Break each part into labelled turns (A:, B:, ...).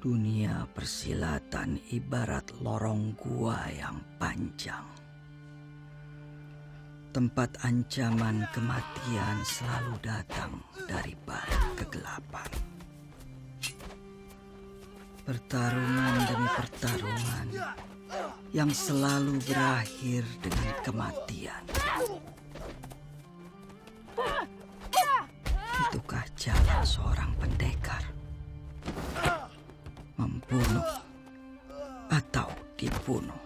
A: Dunia persilatan ibarat lorong gua yang panjang. Tempat ancaman kematian selalu datang dari balik kegelapan. Pertarungan demi pertarungan yang selalu berakhir dengan kematian. Itukah jalan seorang pendekar? Membunuh atau dibunuh?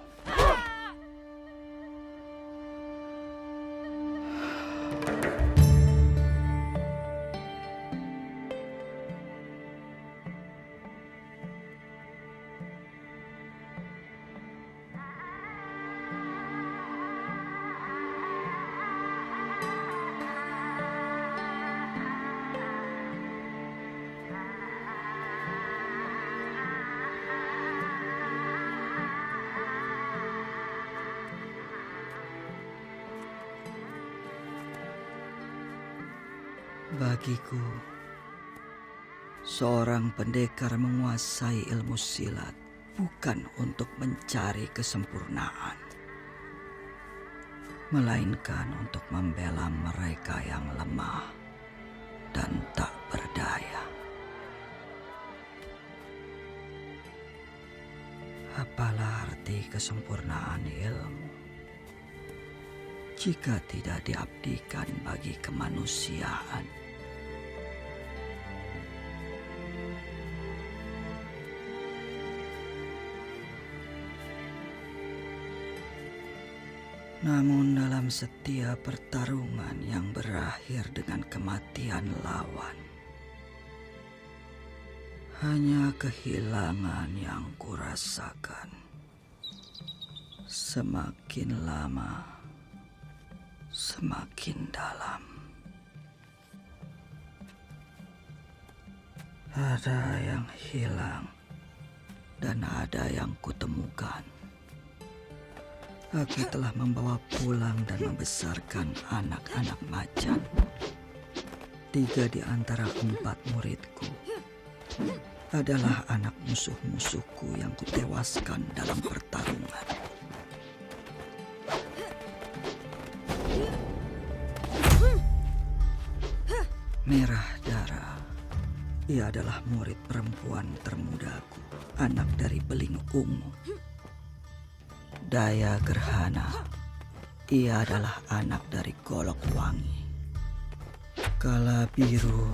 A: Bagiku, seorang pendekar menguasai ilmu silat bukan untuk mencari kesempurnaan, melainkan untuk membela mereka yang lemah dan tak berdaya. Apalah arti kesempurnaan ilmu jika tidak diabdikan bagi kemanusiaan? Namun dalam setiap pertarungan yang berakhir dengan kematian lawan, hanya kehilangan yang kurasakan. Semakin lama, semakin dalam. Ada yang hilang dan ada yang kutemukan. Aku telah membawa pulang dan membesarkan anak-anak macan. 3 di antara 4 muridku adalah anak musuh-musuhku yang kutewaskan dalam pertarungan. Merah Dara, ia adalah murid perempuan termudaku, anak dari Beling Ungu. Daya Gerhana, ia adalah anak dari Golok Wangi. Kala Biru,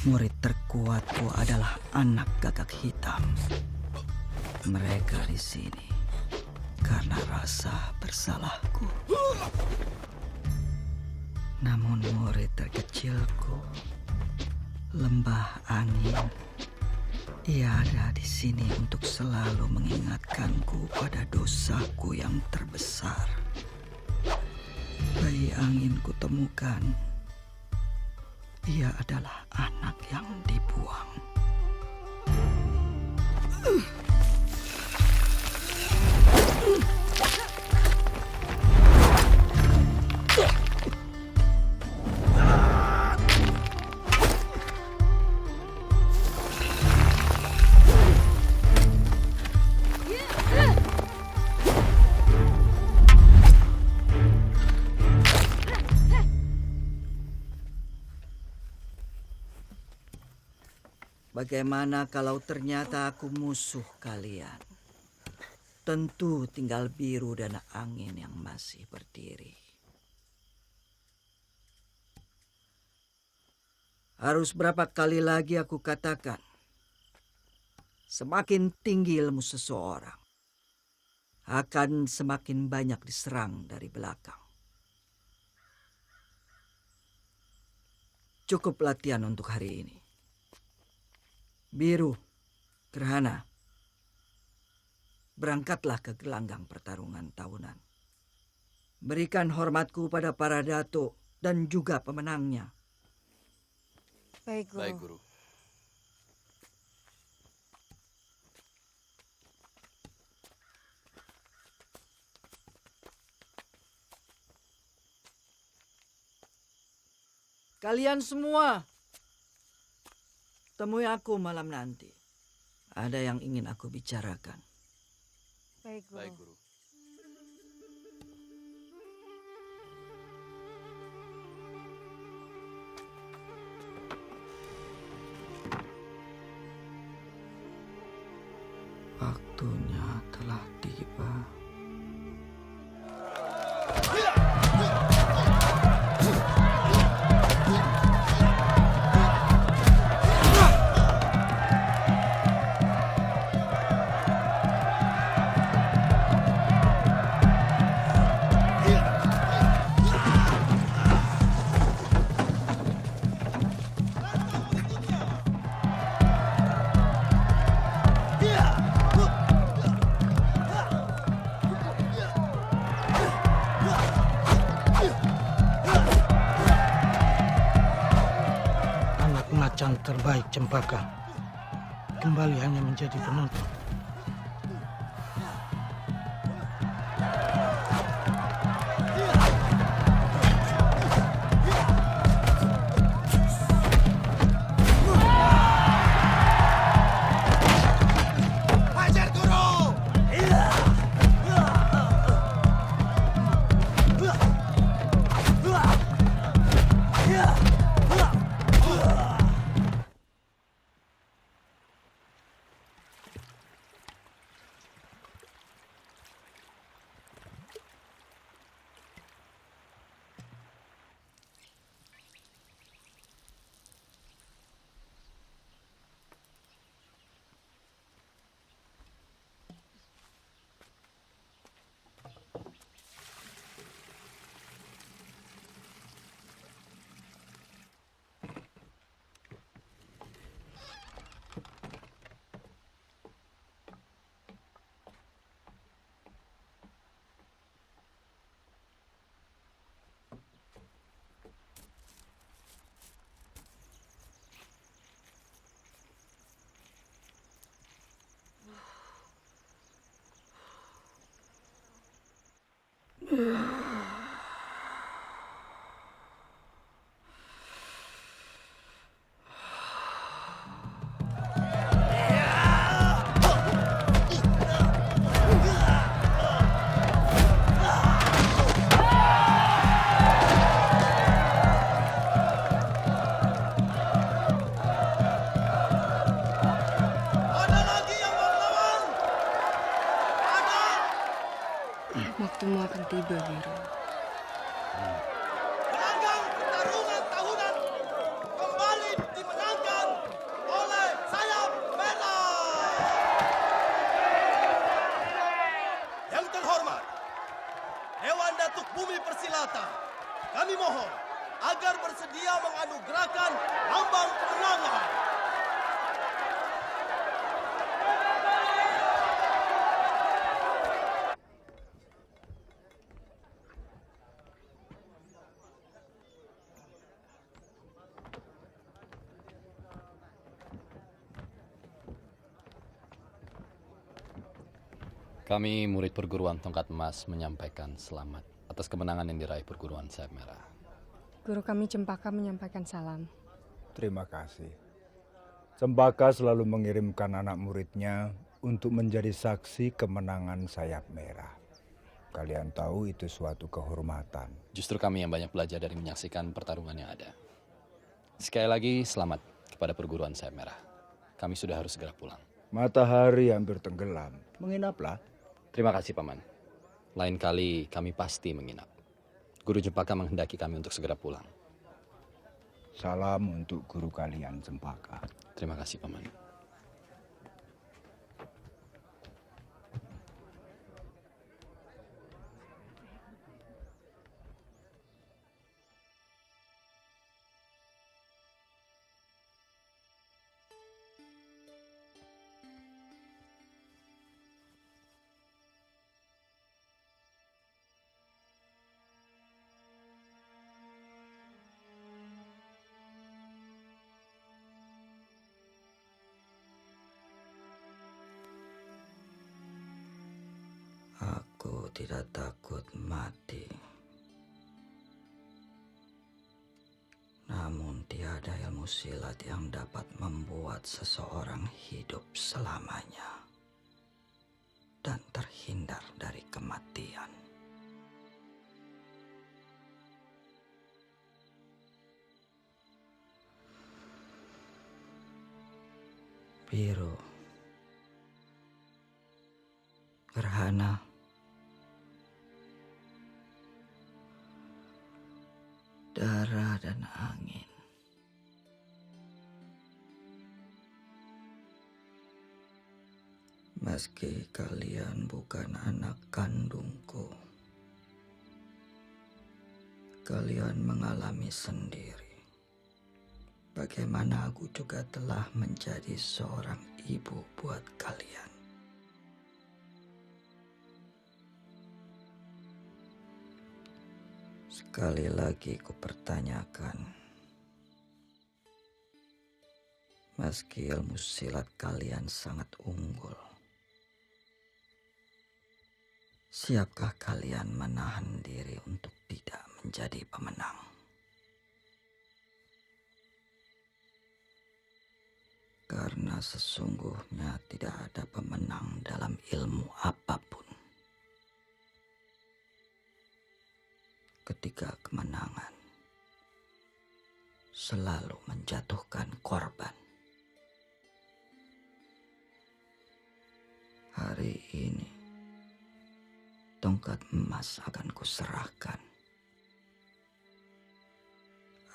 A: murid terkuatku adalah anak Gagak Hitam. Mereka di sini karena rasa bersalahku. Namun murid terkecilku, Lembah Angin, ia ada di sini untuk selalu mengingatkanku pada dosaku yang terbesar. Bayi Angin kutemukan, ia adalah anak yang dibuang. Bagaimana kalau ternyata aku musuh kalian? Tentu tinggal Biru dan Angin yang masih berdiri. Harus berapa kali lagi aku katakan, semakin tinggi ilmu seseorang, akan semakin banyak diserang dari belakang. Cukup latihan untuk hari ini. Biru, Gerhana, berangkatlah ke gelanggang pertarungan tahunan. Berikan hormatku pada para datuk dan juga pemenangnya.
B: Baik, Guru.
C: Baik, Guru.
A: Kalian semua, temui aku malam nanti. Ada yang ingin aku bicarakan.
B: Baik, Guru.
C: Baik, Guru.
A: Waktunya telah tiba.
D: Anak macan terbaik Cempaka kembali hanya menjadi penonton.
B: Waktumu akan tiba, Biru.
E: Gelanggang pertarungan tahunan kembali dimenangkan oleh Sayap Merah. Yang terhormat, Dewan Datuk Bumi Persilatan, kami mohon agar bersedia menganugerahkan lambang kemenangan.
C: Kami murid perguruan Tongkat Emas menyampaikan selamat atas kemenangan yang diraih perguruan Sayap Merah.
B: Guru kami Cempaka menyampaikan salam.
F: Terima kasih. Cempaka selalu mengirimkan anak muridnya untuk menjadi saksi kemenangan Sayap Merah. Kalian tahu itu suatu kehormatan.
C: Justru kami yang banyak belajar dari menyaksikan pertarungan yang ada. Sekali lagi selamat kepada perguruan Sayap Merah. Kami sudah harus segera pulang.
F: Matahari hampir tenggelam. Menginaplah.
C: Terima kasih, Paman. Lain kali kami pasti menginap. Guru Cempaka menghendaki kami untuk segera pulang.
F: Salam untuk guru kalian, Cempaka.
C: Terima kasih, Paman.
A: Aku tidak takut mati. Namun tiada ilmu ilmu silat yang dapat membuat seseorang hidup selamanya dan terhindar dari kematian. Biru, gerhana, darah dan angin. Meski kalian bukan anak kandungku, kalian mengalami sendiri bagaimana aku juga telah menjadi seorang ibu buat kalian. Sekali lagi kupertanyakan, meski ilmu silat kalian sangat unggul, siapkah kalian menahan diri untuk tidak menjadi pemenang? Karena sesungguhnya tidak ada pemenang dalam ilmu apapun ketika kemenangan selalu menjatuhkan korban. Hari ini tongkat emas akan kuserahkan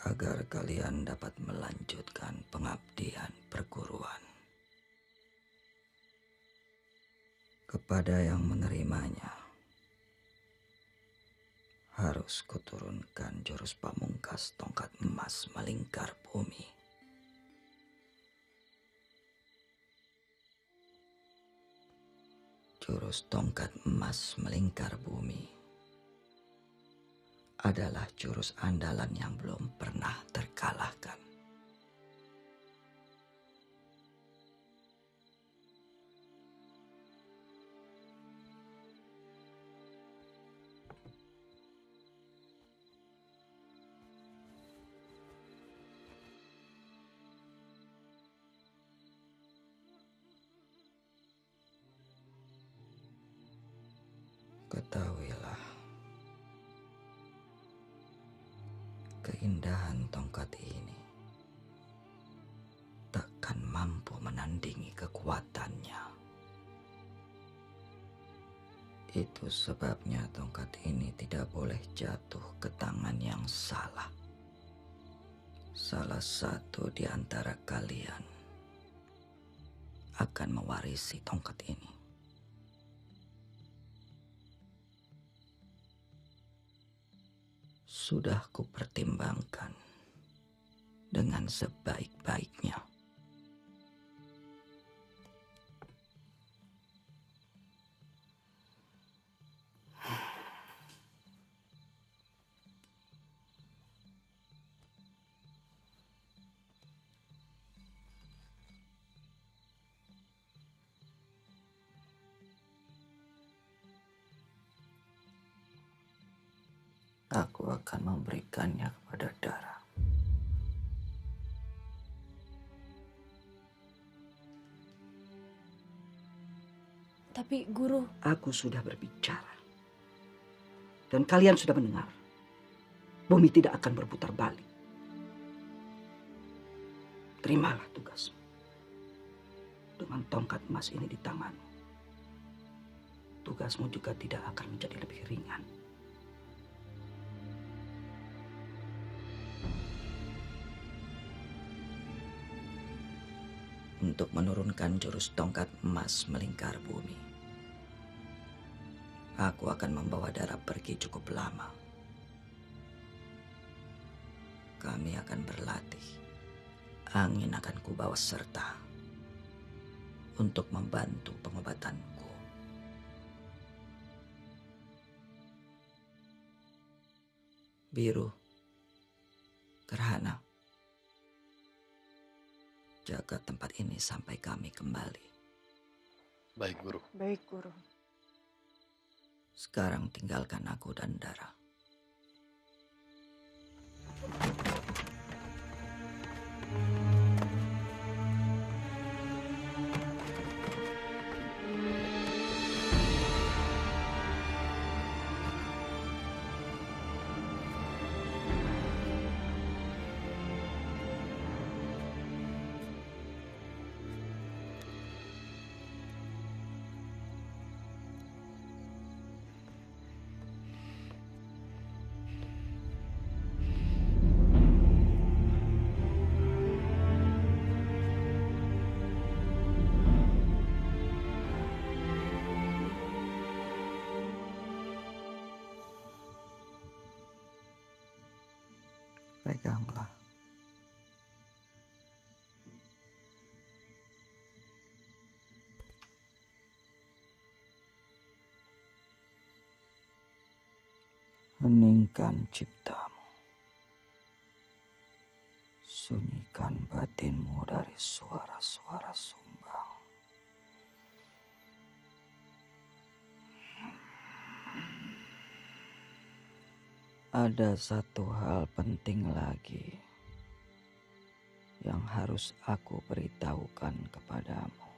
A: agar kalian dapat melanjutkan pengabdian perguruan. Kepada yang menerimanya, harus kuturunkan jurus pamungkas tongkat emas melingkar bumi. Jurus tongkat emas melingkar bumi adalah jurus andalan yang belum pernah terkalahkan. Ketahuilah, keindahan tongkat ini takkan mampu menandingi kekuatannya. Itu sebabnya tongkat ini tidak boleh jatuh ke tangan yang salah. Salah satu di antara kalian akan mewarisi tongkat ini. Sudah kupertimbangkan dengan sebaik-baiknya. Aku akan memberikannya kepada Dara.
B: Tapi Guru,
A: Aku sudah berbicara. Dan kalian sudah mendengar. Bumi tidak akan berputar balik. Terimalah tugasmu. Dengan tongkat emas ini di tanganmu, tugasmu juga tidak akan menjadi lebih ringan. Untuk menurunkan jurus tongkat emas melingkar bumi, aku akan membawa Dara pergi cukup lama. Kami akan berlatih. Angin akan kubawa serta untuk membantu pengobatanku. Biru, gerhana, jaga tempat ini sampai kami kembali.
C: Baik, Guru.
B: baik Guru.
A: Sekarang tinggalkan aku dan Dara. Peganglah. Heningkan ciptamu. Sunyikan batinmu dari suara-suara sumbang. Ada satu hal penting lagi yang harus aku beritahukan kepadamu.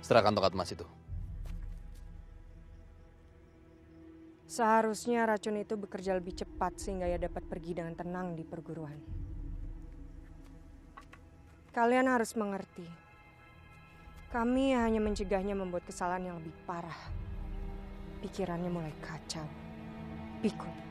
C: Serahkan tongkat emas itu.
G: Seharusnya racun itu bekerja lebih cepat sehingga ia dapat pergi dengan tenang di perguruan. Kalian harus mengerti, kami hanya mencegahnya membuat kesalahan yang lebih parah. Pikirannya mulai kacau, pikun.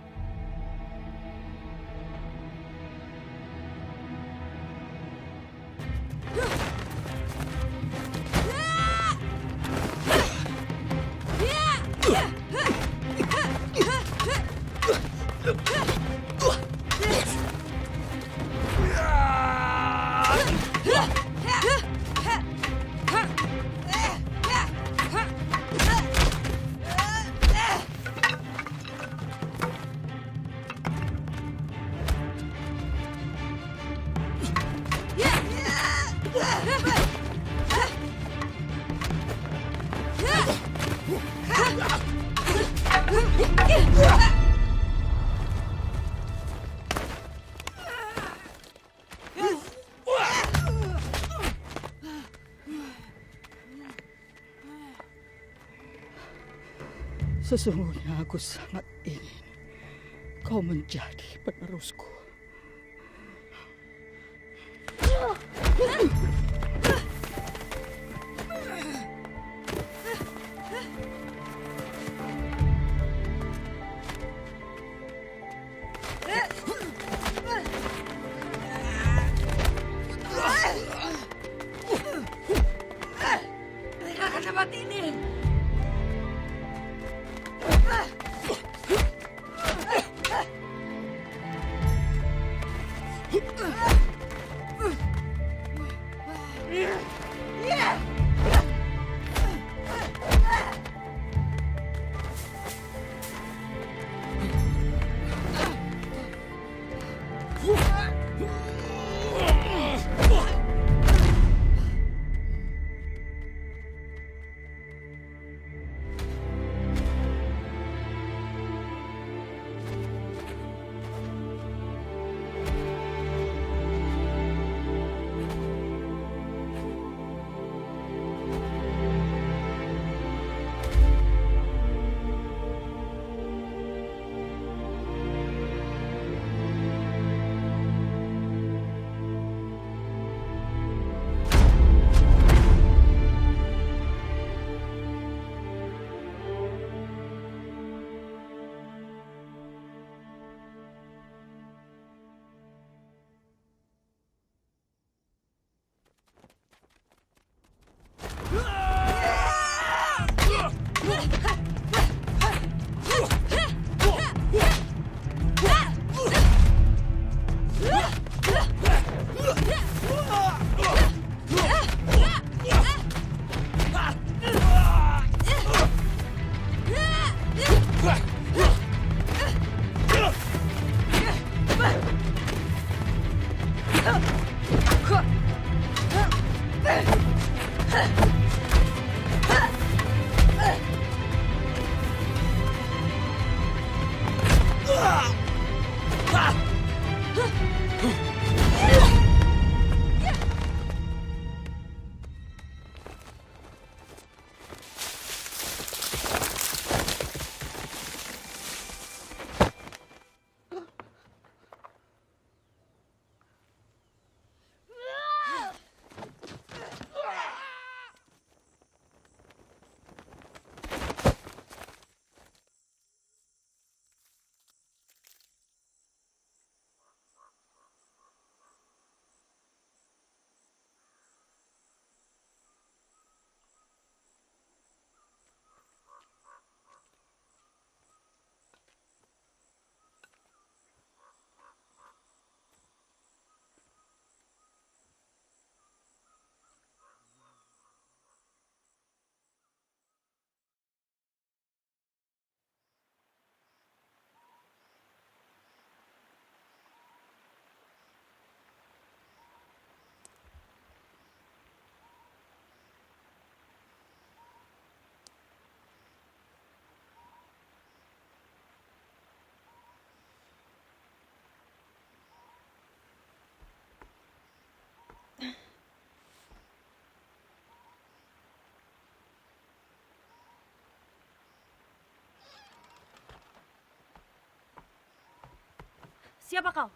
A: Sesungguhnya aku sangat ingin kau menjadi penerusku.
B: Tinggalkan tempat ini. Siapa kau?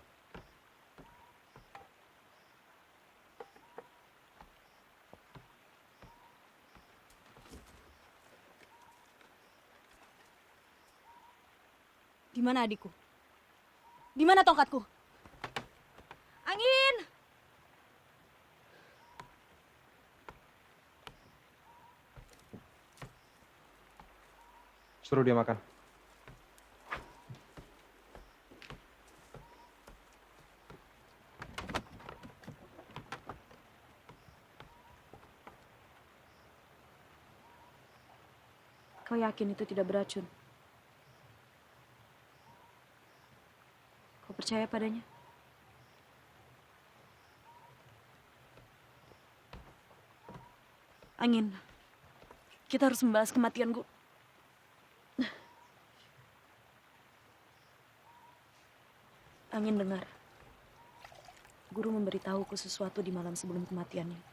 B: Di mana adikku? Di mana tongkatku? Angin!
H: Suruh dia makan.
B: Kau yakin itu tidak beracun? Kau percaya padanya? Angin, kita harus membahas kematian guru. Angin, dengar. Guru memberitahuku sesuatu di malam sebelum kematiannya.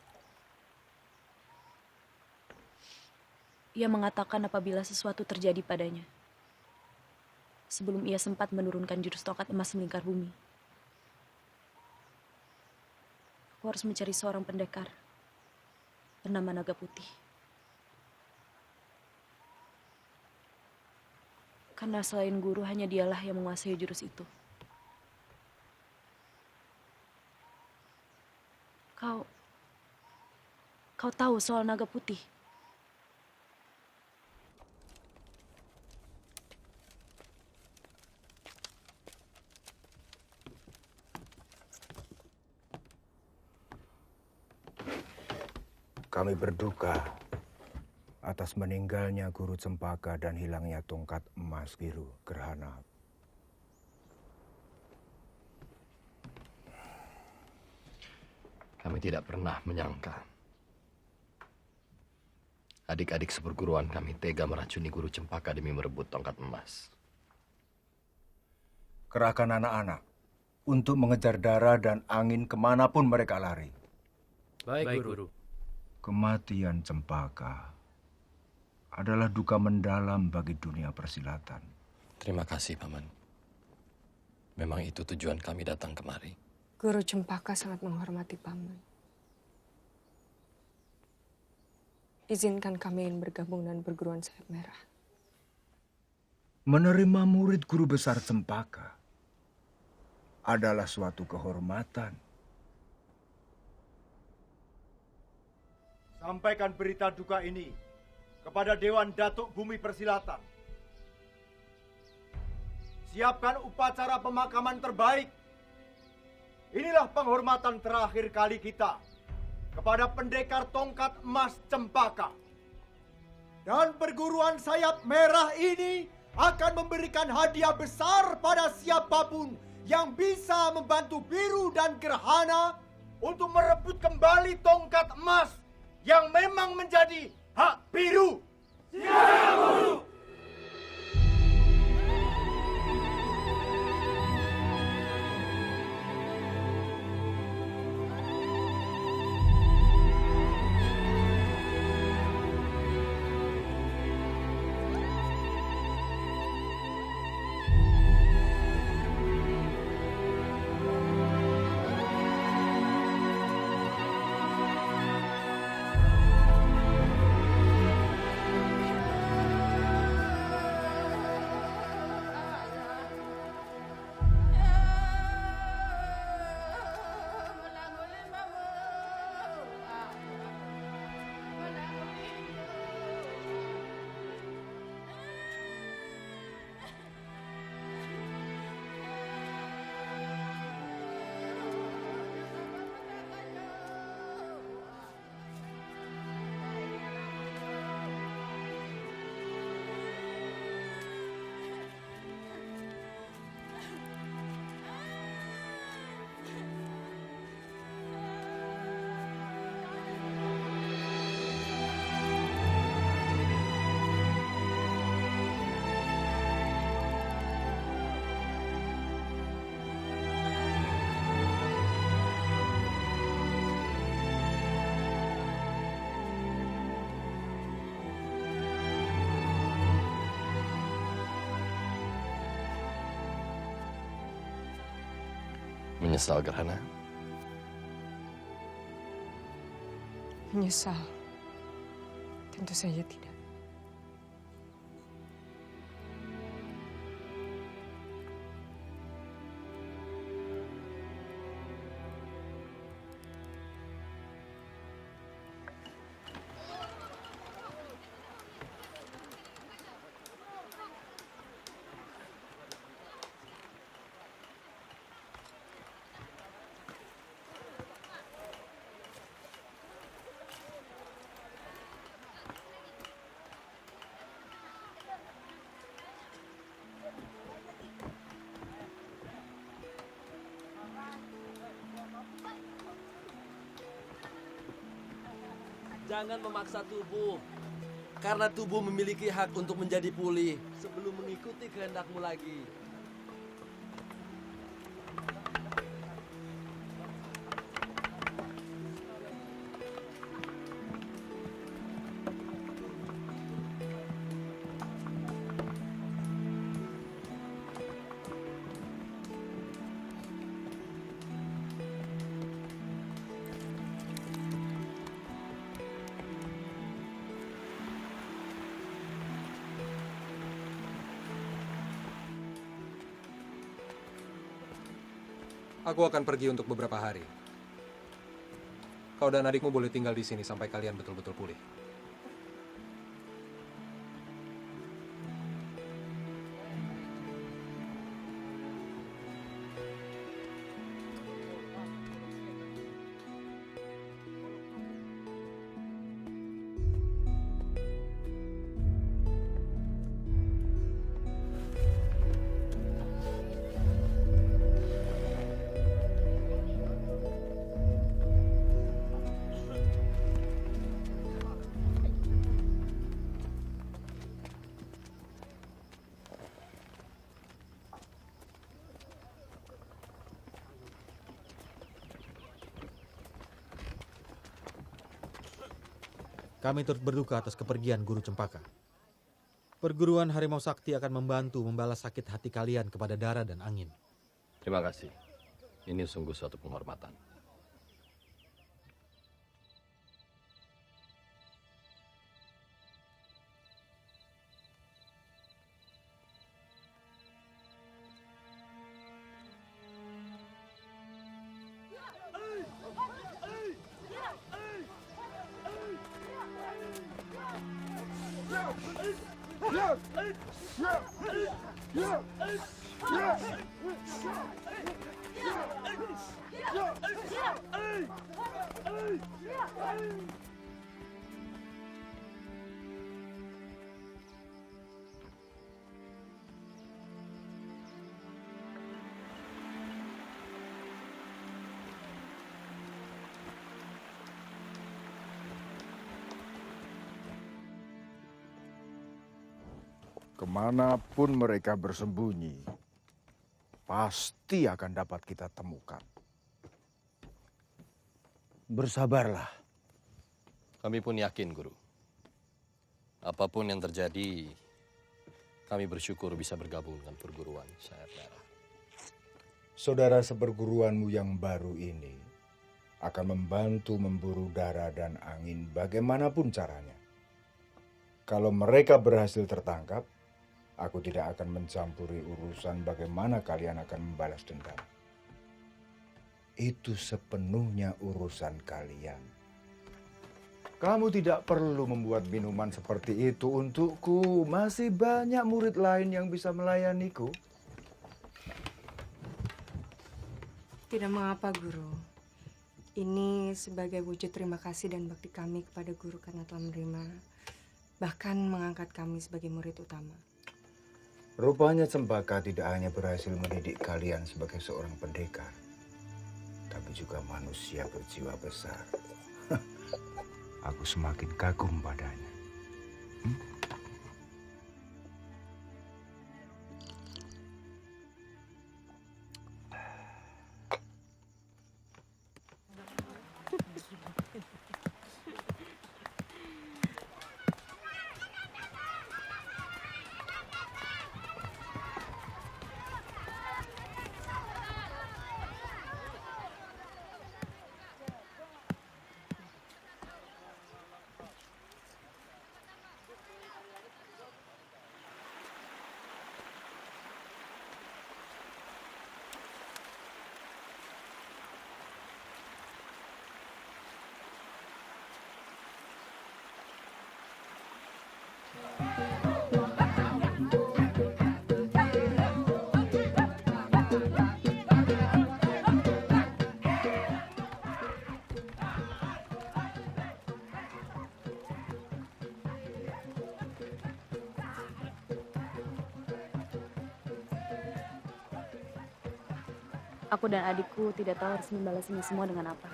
B: Ia mengatakan apabila sesuatu terjadi padanya, sebelum ia sempat menurunkan jurus tongkat emas melingkar bumi, aku harus mencari seorang pendekar bernama Naga Putih. Karena selain guru, hanya dialah yang menguasai jurus itu. Kau tahu soal Naga Putih?
F: Kami berduka atas meninggalnya Guru Cempaka dan hilangnya tongkat emas biru gerhana.
C: Kami tidak pernah menyangka adik-adik seperguruan kami tega meracuni Guru Cempaka demi merebut tongkat emas.
F: Kerahkan anak-anak untuk mengejar darah dan angin kemanapun mereka lari.
H: Baik, Guru.
F: Kematian Cempaka adalah duka mendalam bagi dunia persilatan.
C: Terima kasih, Paman. Memang itu tujuan kami datang kemari.
G: Guru Cempaka sangat menghormati Paman. Izinkan kami ingin bergabung dengan perguruan Sayap Merah.
F: Menerima murid guru besar Cempaka adalah suatu kehormatan.
E: Sampaikan berita duka ini kepada Dewan Datuk Bumi Persilatan. Siapkan upacara pemakaman terbaik. Inilah penghormatan terakhir kali kita kepada pendekar tongkat emas Cempaka. Dan perguruan Sayap Merah ini akan memberikan hadiah besar pada siapapun yang bisa membantu Biru dan Gerhana untuk merebut kembali tongkat emas yang memang memang menjadi hak biru.
C: Menyesal, Gerhana?
G: Menyesal. Tentu saja tidak.
I: Jangan memaksa tubuh, karena tubuh memiliki hak untuk menjadi pulih sebelum mengikuti kehendakmu lagi.
J: Aku akan pergi untuk beberapa hari. Kau dan adikmu boleh tinggal di sini sampai kalian betul-betul pulih.
K: Kami turut berduka atas kepergian Guru Cempaka. Perguruan Harimau Sakti akan membantu membalas sakit hati kalian kepada Dara dan Angin.
C: Terima kasih. Ini sungguh suatu penghormatan.
F: Kemanapun mereka bersembunyi, pasti akan dapat kita temukan. Bersabarlah.
C: Kami pun yakin, Guru. Apapun yang terjadi, kami bersyukur bisa bergabung dengan perguruan Sayap Merah.
F: Saudara seperguruanmu yang baru ini akan membantu memburu dara dan angin bagaimanapun caranya. Kalau mereka berhasil tertangkap, aku tidak akan mencampuri urusan bagaimana kalian akan membalas dendam. Itu sepenuhnya urusan kalian. Kamu tidak perlu membuat minuman seperti itu untukku. Masih banyak murid lain yang bisa melayaniku.
G: Tidak mengapa, Guru. Ini sebagai wujud terima kasih dan bakti kami kepada Guru karena telah menerima, bahkan mengangkat kami sebagai murid utama.
F: Rupanya Cempaka tidak hanya berhasil mendidik kalian sebagai seorang pendekar, tapi juga manusia berjiwa besar. Aku semakin kagum padanya.
B: Aku dan adikku tidak tahu harus membalas ini semua dengan apa.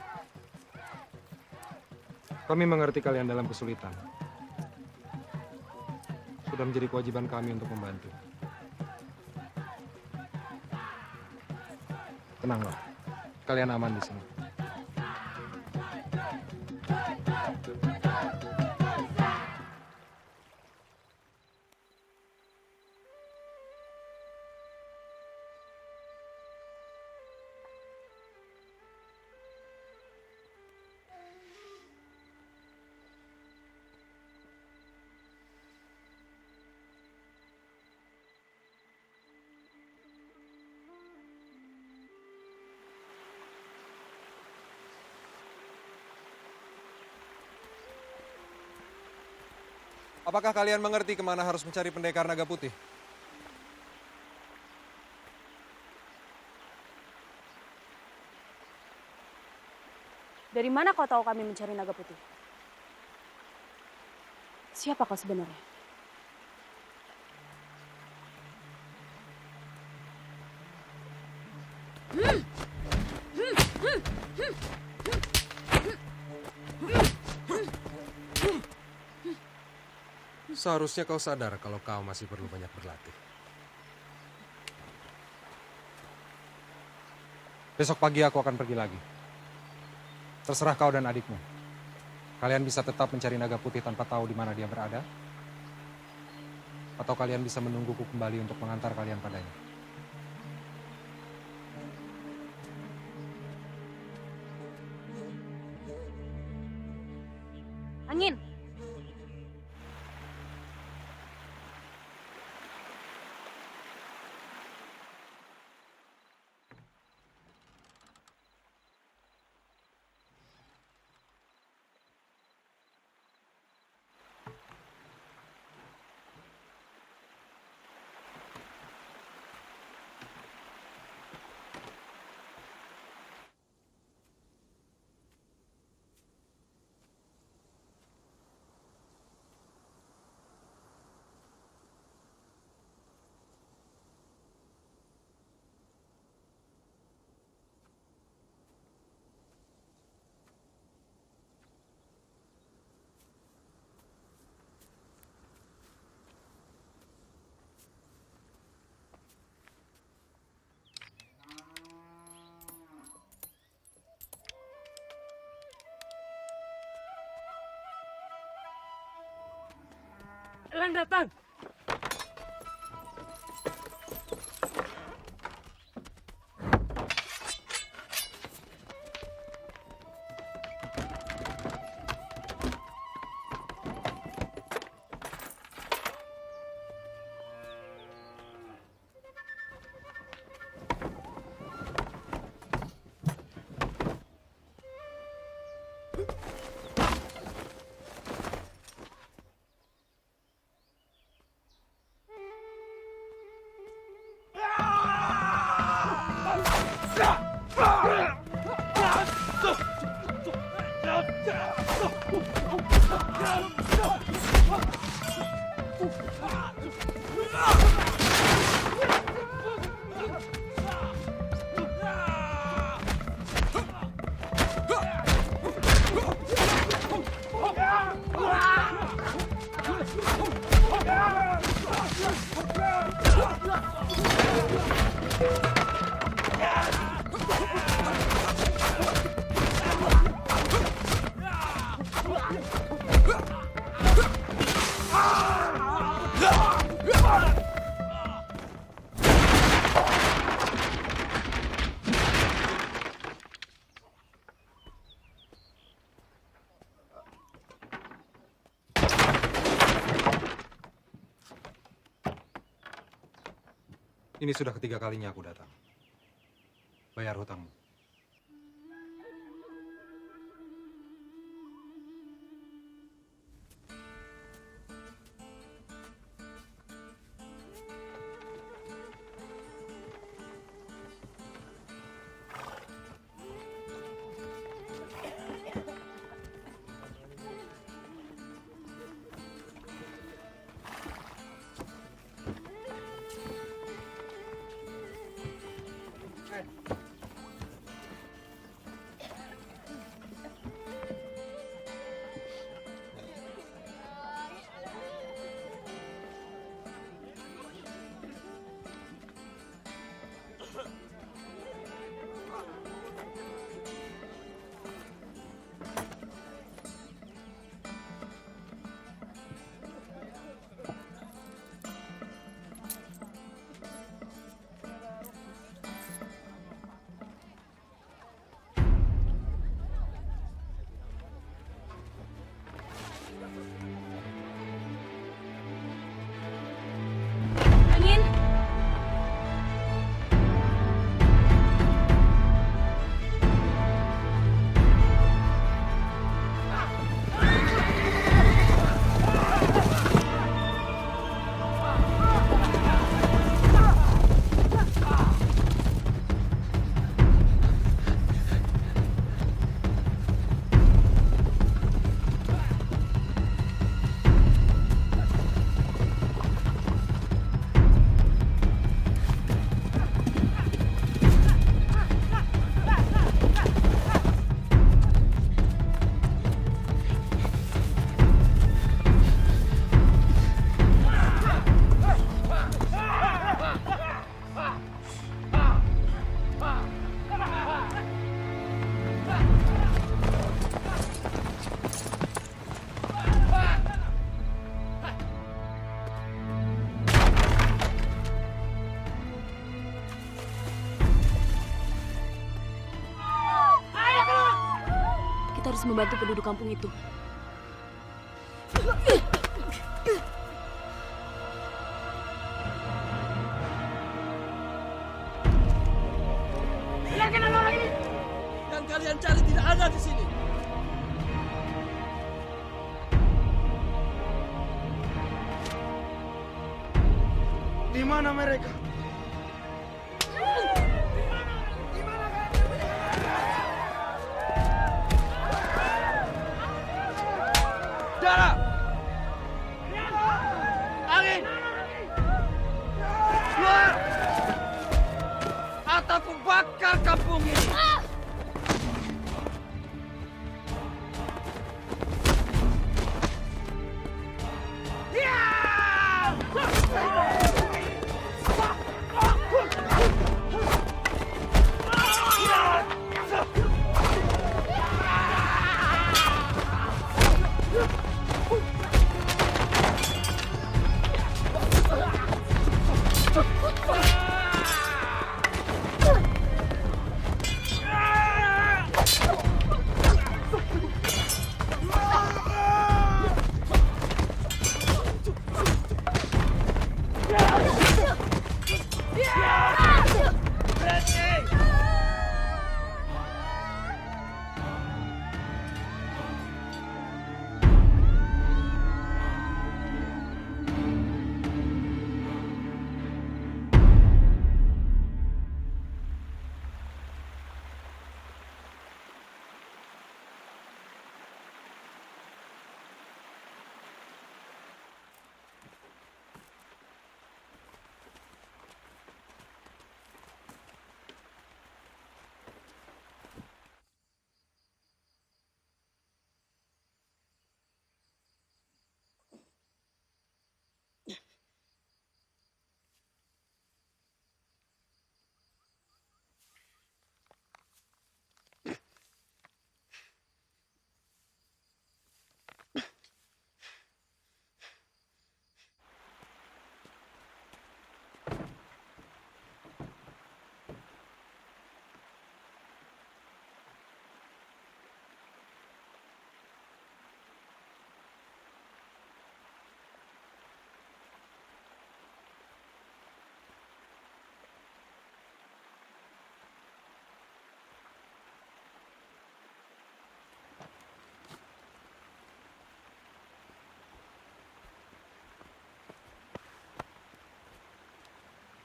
J: Kami mengerti kalian dalam kesulitan. Sudah menjadi kewajiban kami untuk membantu. Tenanglah, kalian aman di sini. Apakah kalian mengerti kemana harus mencari pendekar naga putih?
B: Dari mana kau tahu kami mencari naga putih? Siapa kau sebenarnya?
J: Seharusnya kau sadar kalau kau masih perlu banyak berlatih. Besok pagi aku akan pergi lagi. Terserah kau dan adikmu. Kalian bisa tetap mencari naga putih tanpa tahu di mana dia berada? Atau kalian bisa menungguku kembali untuk mengantar kalian padanya?
B: Angin!
H: Elang datang.
J: Ini sudah ketiga kalinya aku datang. Bayar hutangmu.
B: Kita harus membantu penduduk kampung itu.
I: Yang kalian cari tidak ada di sini.
E: Di mana mereka?
I: Darah! Angin! Keluar! Atau aku bakar kampung ini!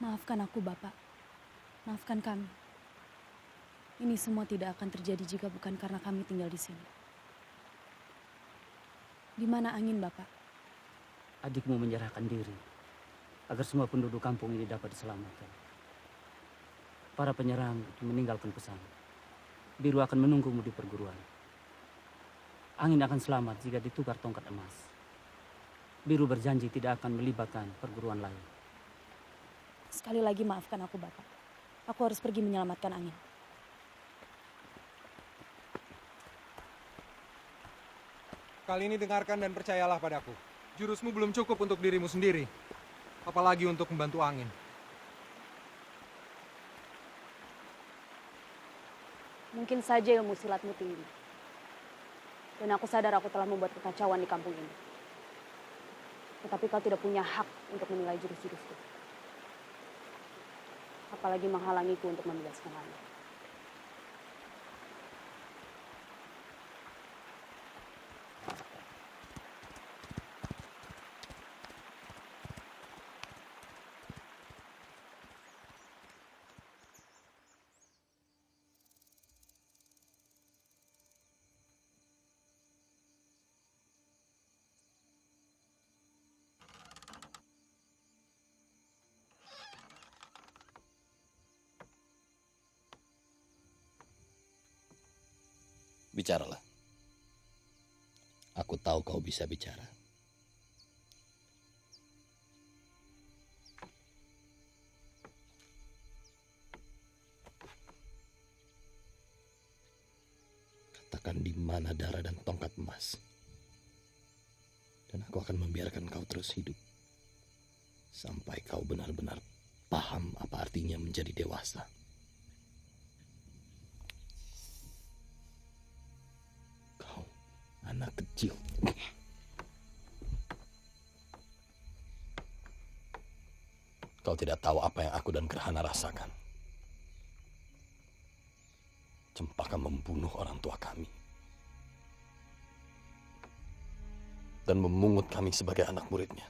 B: Maafkan aku, Bapak. Maafkan kami. Ini semua tidak akan terjadi jika bukan karena kami tinggal di sini. Di mana angin, Bapak?
L: Adikmu menyerahkan diri agar semua penduduk kampung ini dapat diselamatkan. Para penyerang meninggalkan pesan. Biru akan menunggumu di perguruan. Angin akan selamat jika ditukar tongkat emas. Biru berjanji tidak akan melibatkan perguruan lain.
B: Sekali lagi maafkan aku, Bapak. Aku harus pergi menyelamatkan angin.
J: Kali ini dengarkan dan percayalah padaku. Jurusmu belum cukup untuk dirimu sendiri. Apalagi untuk membantu angin.
B: Mungkin saja ilmu silatmu tinggi. Dan aku sadar aku telah membuat kekacauan di kampung ini. Tetapi kau tidak punya hak untuk menilai jurus-jurusku. Apalagi menghalangiku untuk membebaskan angin.
C: Bicaralah. Aku tahu kau bisa bicara. Katakan di mana darah dan tongkat emas. Dan aku akan membiarkan kau terus hidup. Sampai kau benar-benar paham apa artinya menjadi dewasa. Anak kecil. Kau tidak tahu apa yang aku dan Gerhana rasakan. Cempaka membunuh orang tua kami. Dan memungut kami sebagai anak muridnya.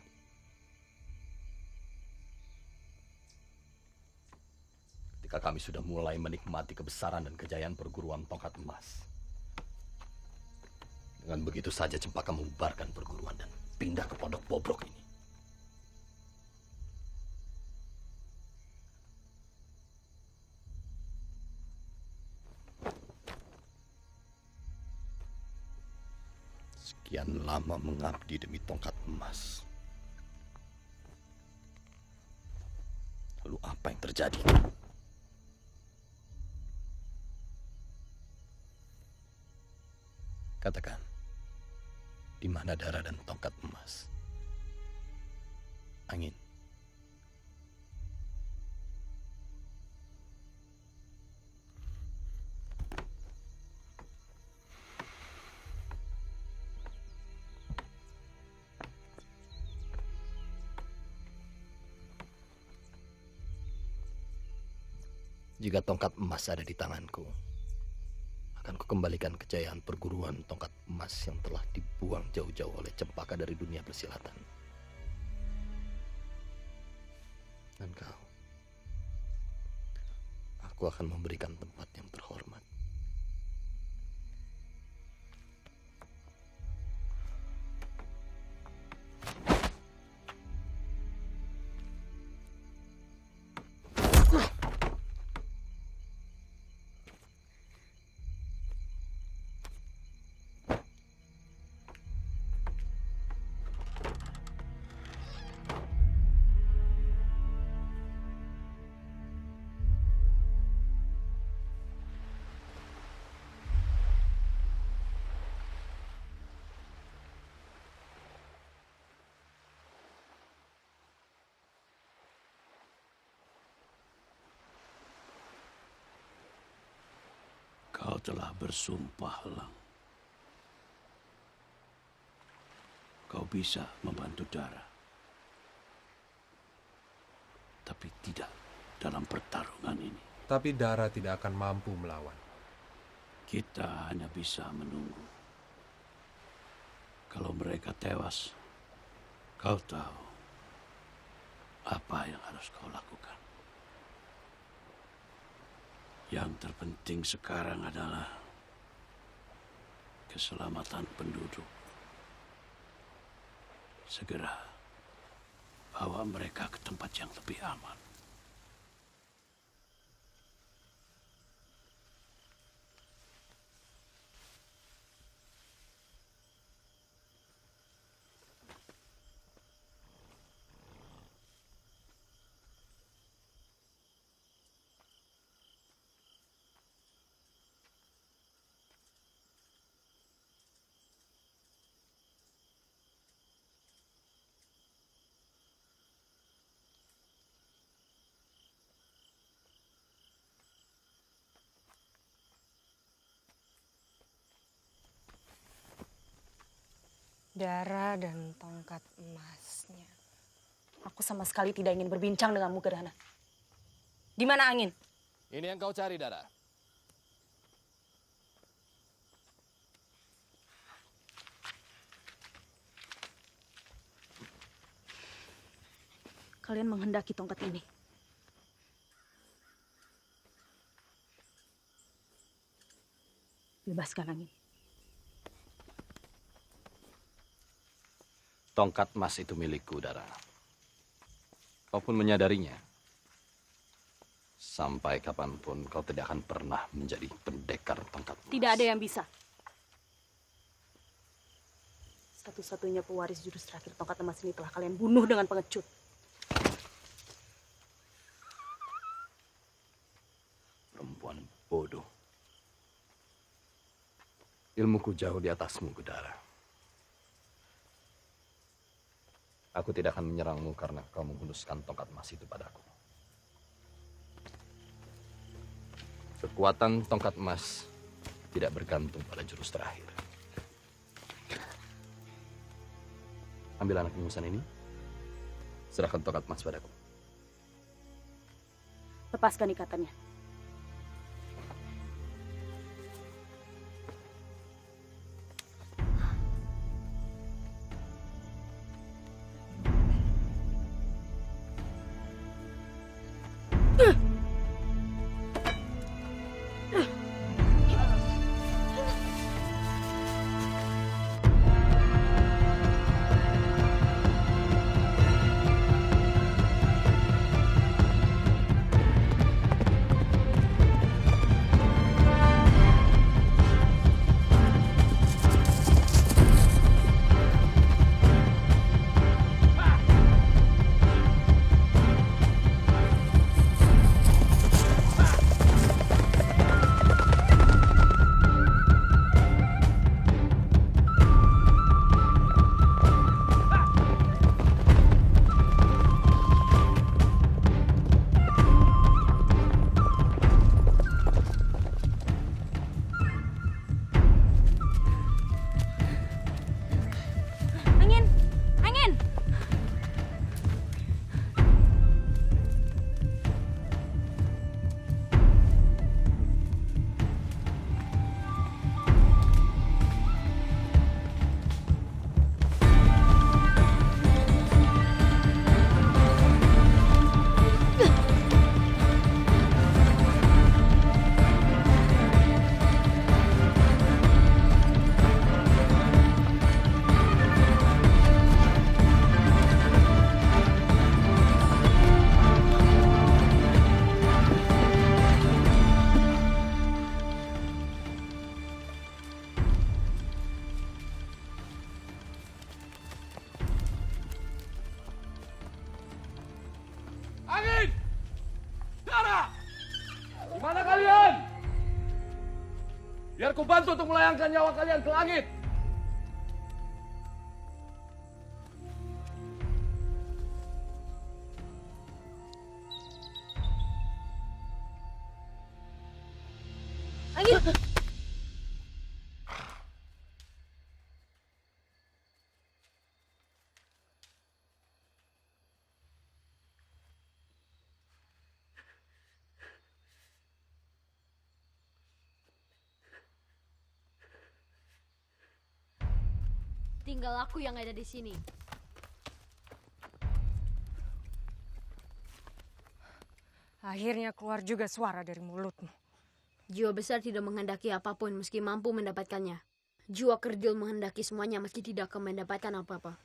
C: Ketika kami sudah mulai menikmati kebesaran dan kejayaan perguruan tongkat emas. Dengan begitu saja Cempaka membubarkan perguruan dan pindah ke pondok bobrok ini. Sekian lama mengabdi demi tongkat emas. Lalu apa yang terjadi? Katakan. Di mana darah dan tongkat emas? Angin. Jika tongkat emas ada di tanganku, akan kukembalikan kejayaan perguruan tongkat emas yang telah dibuang jauh-jauh oleh Cempaka dari dunia persilatan. Dan kau, aku akan memberikan tempat yang terhormat.
M: Kau telah bersumpah, Lang. Kau bisa membantu Dara. Tapi tidak dalam pertarungan ini.
J: Tapi Dara tidak akan mampu melawan.
M: Kita hanya bisa menunggu. Kalau mereka tewas, kau tahu apa yang harus kau lakukan. Yang terpenting sekarang adalah keselamatan penduduk. Segera bawa mereka ke tempat yang lebih aman.
G: Darah dan tongkat emasnya.
B: Aku sama sekali tidak ingin berbincang denganmu, Gerhana. Di mana angin?
I: Ini yang kau cari, Dara.
B: Kalian menghendaki tongkat ini. Bebaskan angin.
C: Tongkat emas itu milikku, Dara. Kau pun menyadarinya. Sampai kapanpun kau tidak akan pernah menjadi pendekar tongkat emas.
B: Tidak ada yang bisa. Satu-satunya pewaris jurus terakhir tongkat emas ini telah kalian bunuh dengan pengecut.
C: Perempuan bodoh. Ilmuku jauh di atasmu, Gudara. Aku tidak akan menyerangmu karena kau menghunuskan tongkat emas itu padaku. Kekuatan tongkat emas tidak bergantung pada jurus terakhir. Ambil anak ingusan ini, serahkan tongkat emas padaku.
B: Lepaskan ikatannya.
I: Biar ku bantu untuk melayangkan nyawa kalian ke langit.
B: Angin!
N: Tinggal aku yang ada di sini.
G: Akhirnya keluar juga suara dari mulutmu.
N: Jiwa besar tidak menghendaki apapun meski mampu mendapatkannya. Jiwa kerdil menghendaki semuanya meski tidak akan mendapatkan apa-apa.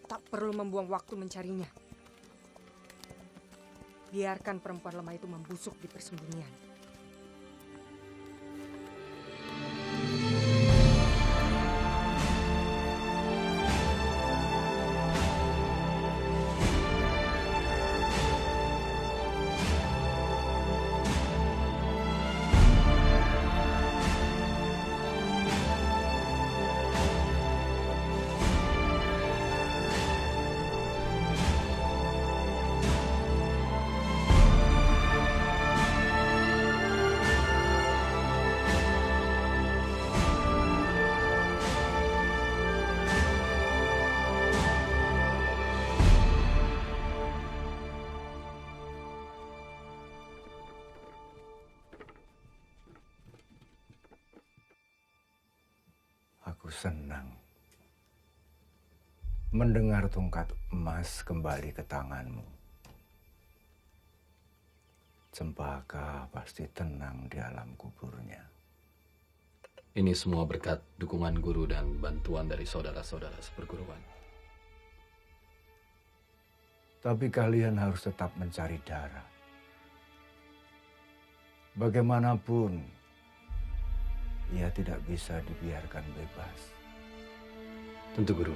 G: Tak perlu membuang waktu mencarinya. Biarkan perempuan lemah itu membusuk di persembunyian.
F: Aku senang mendengar tongkat emas kembali ke tanganmu. Cempaka pasti tenang di alam kuburnya.
C: Ini semua berkat dukungan guru dan bantuan dari saudara-saudara seperguruan.
F: Tapi kalian harus tetap mencari Dara. Bagaimanapun, ia tidak bisa dibiarkan bebas.
C: Tentu, Guru.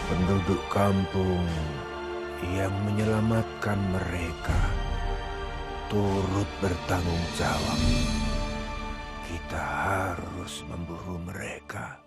F: Penduduk kampung yang menyelamatkan mereka turut bertanggung jawab. Kita harus memburu mereka.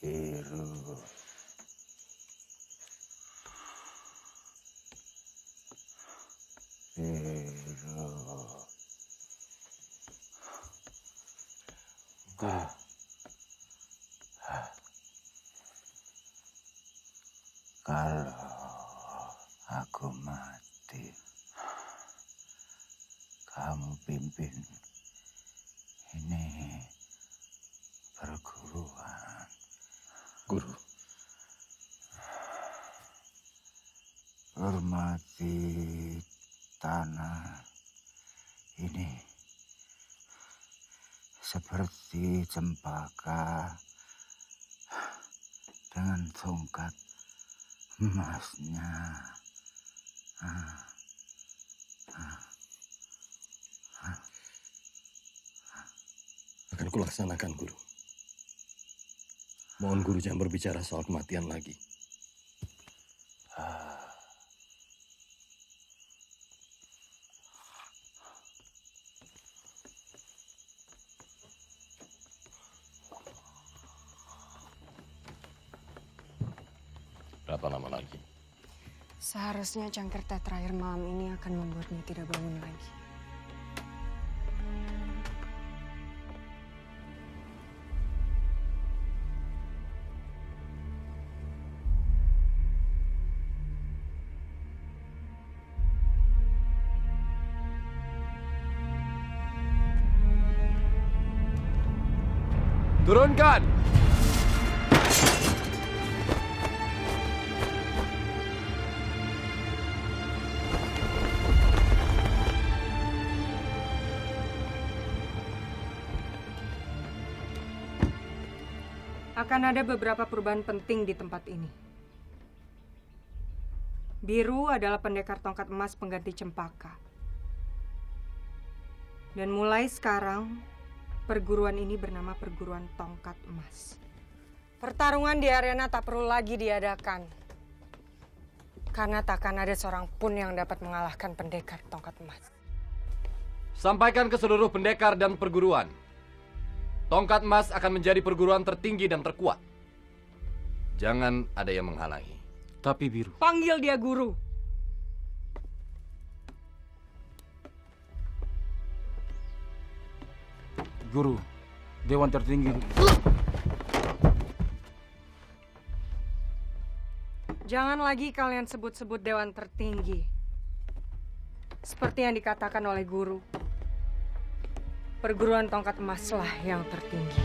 O: Biru. Biru.
M: Guru.
O: Kalau aku mati, kamu pimpin ini perguruan.
C: Guru.
O: Hormati tanah ini seperti cempaka dengan tongkat emasnya.
C: Akan kulaksanakan, Guru. Mohon Guru jangan berbicara soal kematian lagi. Berapa lama lagi?
G: Seharusnya cangkir teh terakhir malam ini akan membuatmu tidak bangun lagi.
I: Turunkan!
G: Akan ada beberapa perubahan penting di tempat ini. Biru adalah pendekar tongkat emas pengganti cempaka. Dan mulai sekarang, perguruan ini bernama Perguruan Tongkat Emas. Pertarungan di arena tak perlu lagi diadakan. Karena takkan ada seorang pun yang dapat mengalahkan pendekar tongkat emas.
I: Sampaikan ke seluruh pendekar dan perguruan. Tongkat emas akan menjadi perguruan tertinggi dan terkuat. Jangan ada yang menghalangi.
L: Tapi Biru.
G: Panggil dia guru.
L: Guru, Dewan tertinggi.
G: Jangan lagi kalian sebut-sebut Dewan tertinggi. Seperti yang dikatakan oleh guru. Perguruan tongkat emaslah yang tertinggi.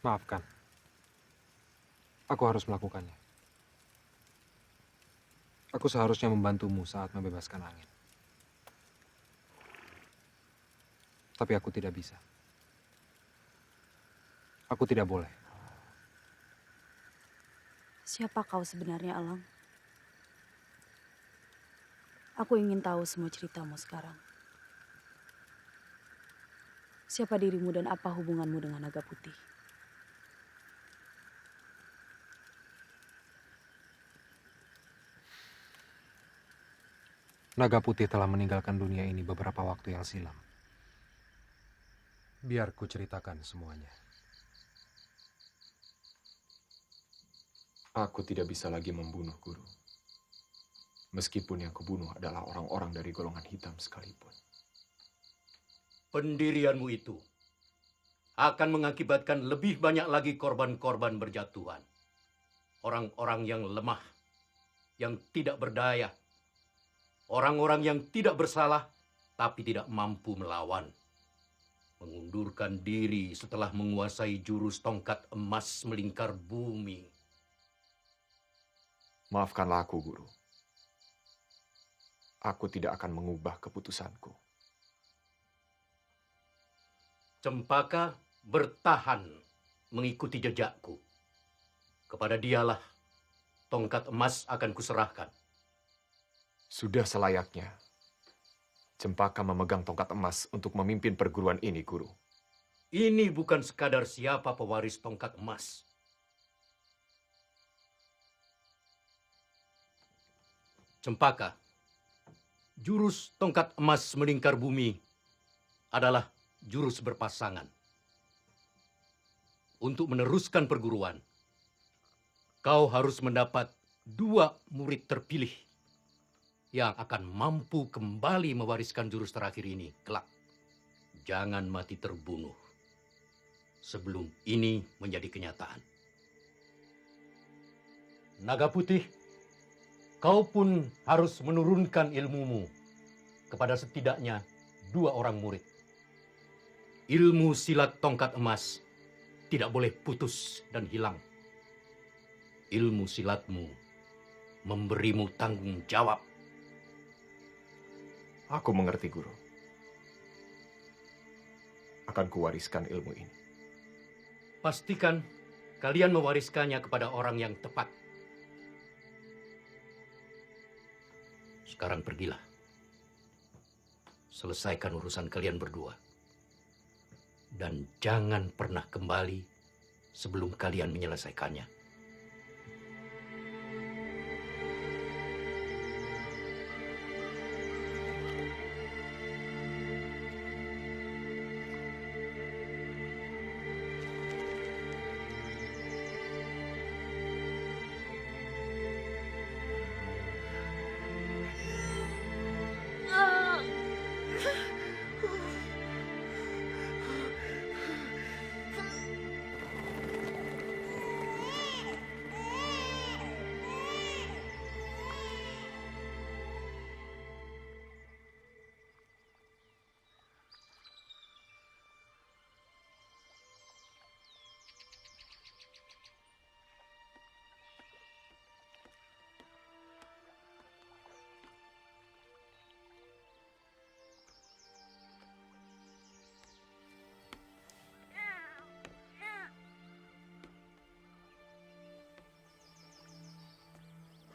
J: Maafkan. Aku harus melakukannya. Aku seharusnya membantumu saat membebaskan angin. Tapi aku tidak bisa. Aku tidak boleh.
B: Siapa kau sebenarnya, Alang? Aku ingin tahu semua ceritamu sekarang. Siapa dirimu dan apa hubunganmu dengan naga putih?
J: Naga putih telah meninggalkan dunia ini beberapa waktu yang silam. Biar ku ceritakan semuanya.
P: Aku tidak bisa lagi membunuh guru. Meskipun yang kubunuh adalah orang-orang dari golongan hitam sekalipun.
M: Pendirianmu itu akan mengakibatkan lebih banyak lagi korban-korban berjatuhan. Orang-orang yang lemah, yang tidak berdaya. Orang-orang yang tidak bersalah, tapi tidak mampu melawan. Mengundurkan diri setelah menguasai jurus tongkat emas melingkar bumi.
P: Maafkanlah aku, Guru. Aku tidak akan mengubah keputusanku.
M: Cempaka bertahan mengikuti jejakku. Kepada dialah tongkat emas akan kuserahkan.
P: Sudah selayaknya Cempaka memegang tongkat emas untuk memimpin perguruan ini, Guru.
M: Ini bukan sekadar siapa pewaris tongkat emas. Cempaka, jurus tongkat emas melingkar bumi adalah jurus berpasangan. Untuk meneruskan perguruan, kau harus mendapat 2 murid terpilih yang akan mampu kembali mewariskan jurus terakhir ini kelak. Jangan mati terbunuh sebelum ini menjadi kenyataan. Naga Putih, kau pun harus menurunkan ilmumu kepada setidaknya 2 orang murid. Ilmu silat tongkat emas tidak boleh putus dan hilang. Ilmu silatmu memberimu tanggung jawab.
P: Aku mengerti, Guru. Akan kuwariskan ilmu ini.
M: Pastikan kalian mewariskannya kepada orang yang tepat. Sekarang pergilah. Selesaikan urusan kalian berdua. Dan jangan pernah kembali sebelum kalian menyelesaikannya.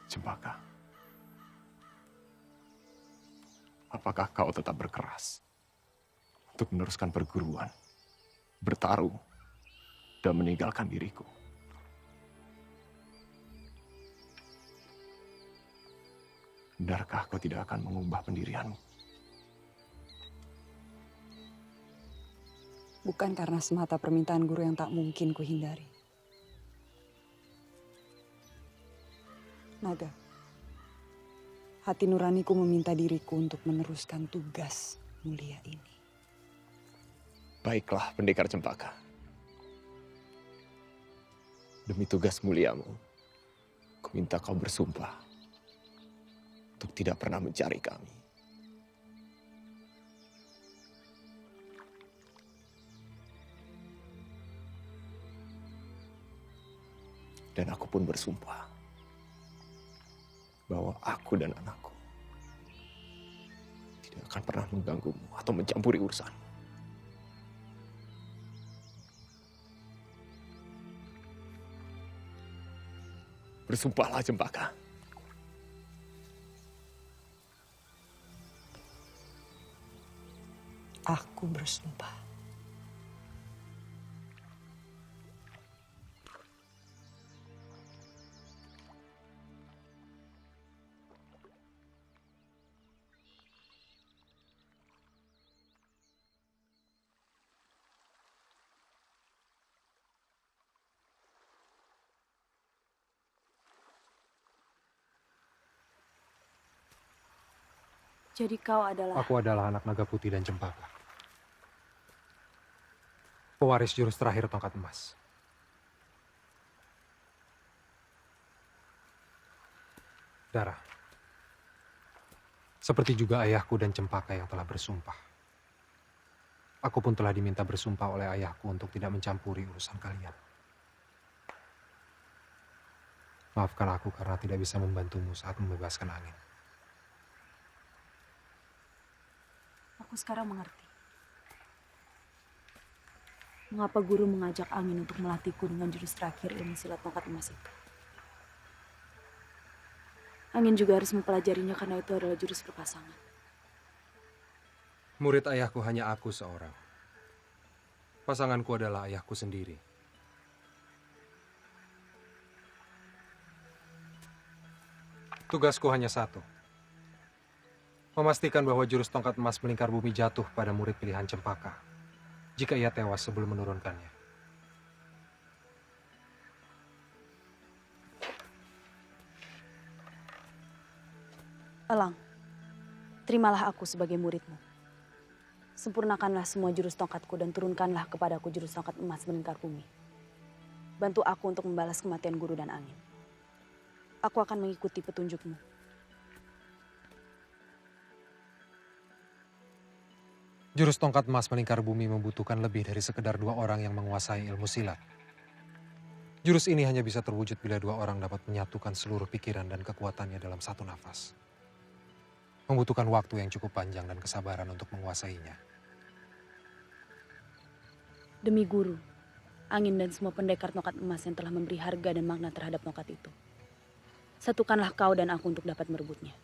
P: Cempaka, apakah kau tetap berkeras untuk meneruskan perguruan, bertarung, dan meninggalkan diriku? Benarkah kau tidak akan mengubah pendirianmu?
G: Bukan karena semata permintaan guru yang tak mungkin kuhindari. Naga, hati nuraniku meminta diriku untuk meneruskan tugas mulia ini.
P: Baiklah, Pendekar Cempaka. Demi tugas muliamu, ku minta kau bersumpah untuk tidak pernah mencari kami. Dan aku pun bersumpah bahwa aku dan anakku tidak akan pernah mengganggumu atau mencampuri urusan. Bersumpahlah, Cempaka.
G: Aku bersumpah.
B: Jadi kau adalah...
J: Aku adalah anak naga putih dan cempaka. Pewaris jurus terakhir tongkat emas. Dara. Seperti juga ayahku dan cempaka yang telah bersumpah. Aku pun telah diminta bersumpah oleh ayahku untuk tidak mencampuri urusan kalian. Maafkan aku karena tidak bisa membantumu saat membebaskan angin.
B: Aku sekarang mengerti. Mengapa guru mengajak angin untuk melatihku dengan jurus terakhir ilmu silat tongkat emas itu. Angin juga harus mempelajarinya karena itu adalah jurus berpasangan.
J: Murid ayahku hanya aku seorang. Pasanganku adalah ayahku sendiri. Tugasku hanya satu. Memastikan bahwa jurus tongkat emas melingkar bumi jatuh pada murid pilihan Cempaka jika ia tewas sebelum menurunkannya.
B: Elang, terimalah aku sebagai muridmu. Sempurnakanlah semua jurus tongkatku dan turunkanlah kepadaku jurus tongkat emas melingkar bumi. Bantu aku untuk membalas kematian guru dan angin. Aku akan mengikuti petunjukmu.
J: Jurus tongkat emas melingkar bumi membutuhkan lebih dari sekedar 2 orang yang menguasai ilmu silat. Jurus ini hanya bisa terwujud bila 2 orang dapat menyatukan seluruh pikiran dan kekuatannya dalam satu nafas. Membutuhkan waktu yang cukup panjang dan kesabaran untuk menguasainya.
B: Demi guru, angin dan semua pendekar tongkat emas yang telah memberi harga dan makna terhadap tongkat itu. Satukanlah kau dan aku untuk dapat merebutnya.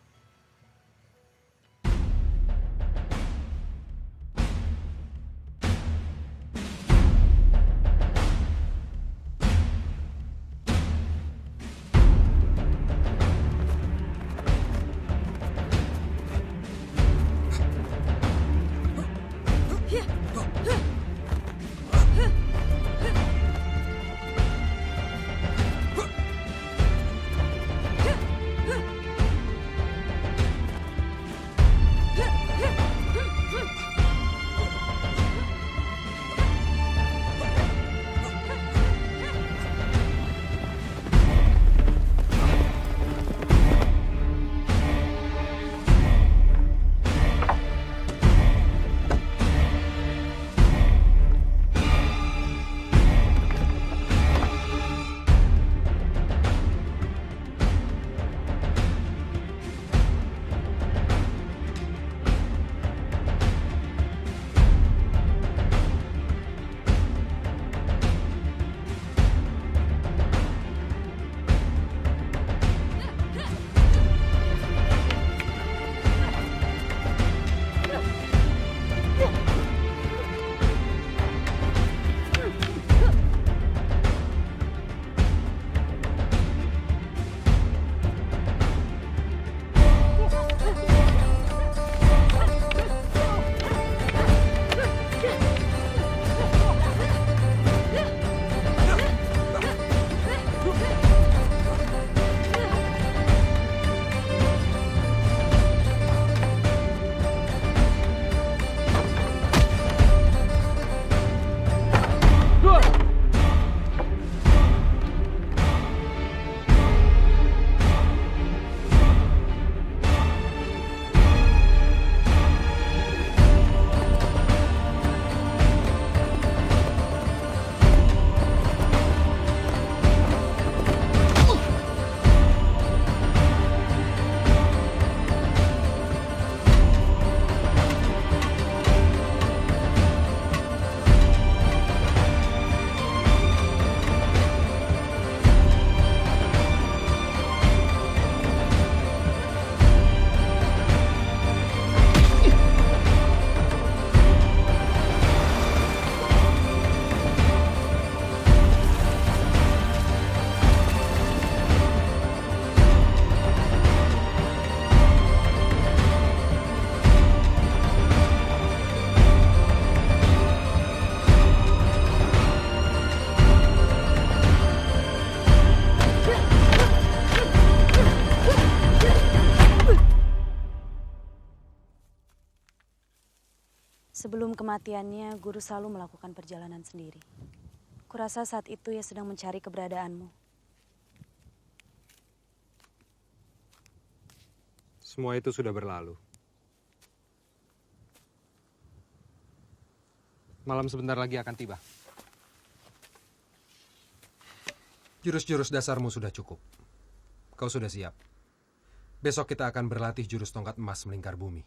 B: Sebelum kematiannya, guru selalu melakukan perjalanan sendiri. Kurasa saat itu ia sedang mencari keberadaanmu.
J: Semua itu sudah berlalu. Malam sebentar lagi akan tiba. Jurus-jurus dasarmu sudah cukup. Kau sudah siap. Besok kita akan berlatih jurus tongkat emas melingkar bumi.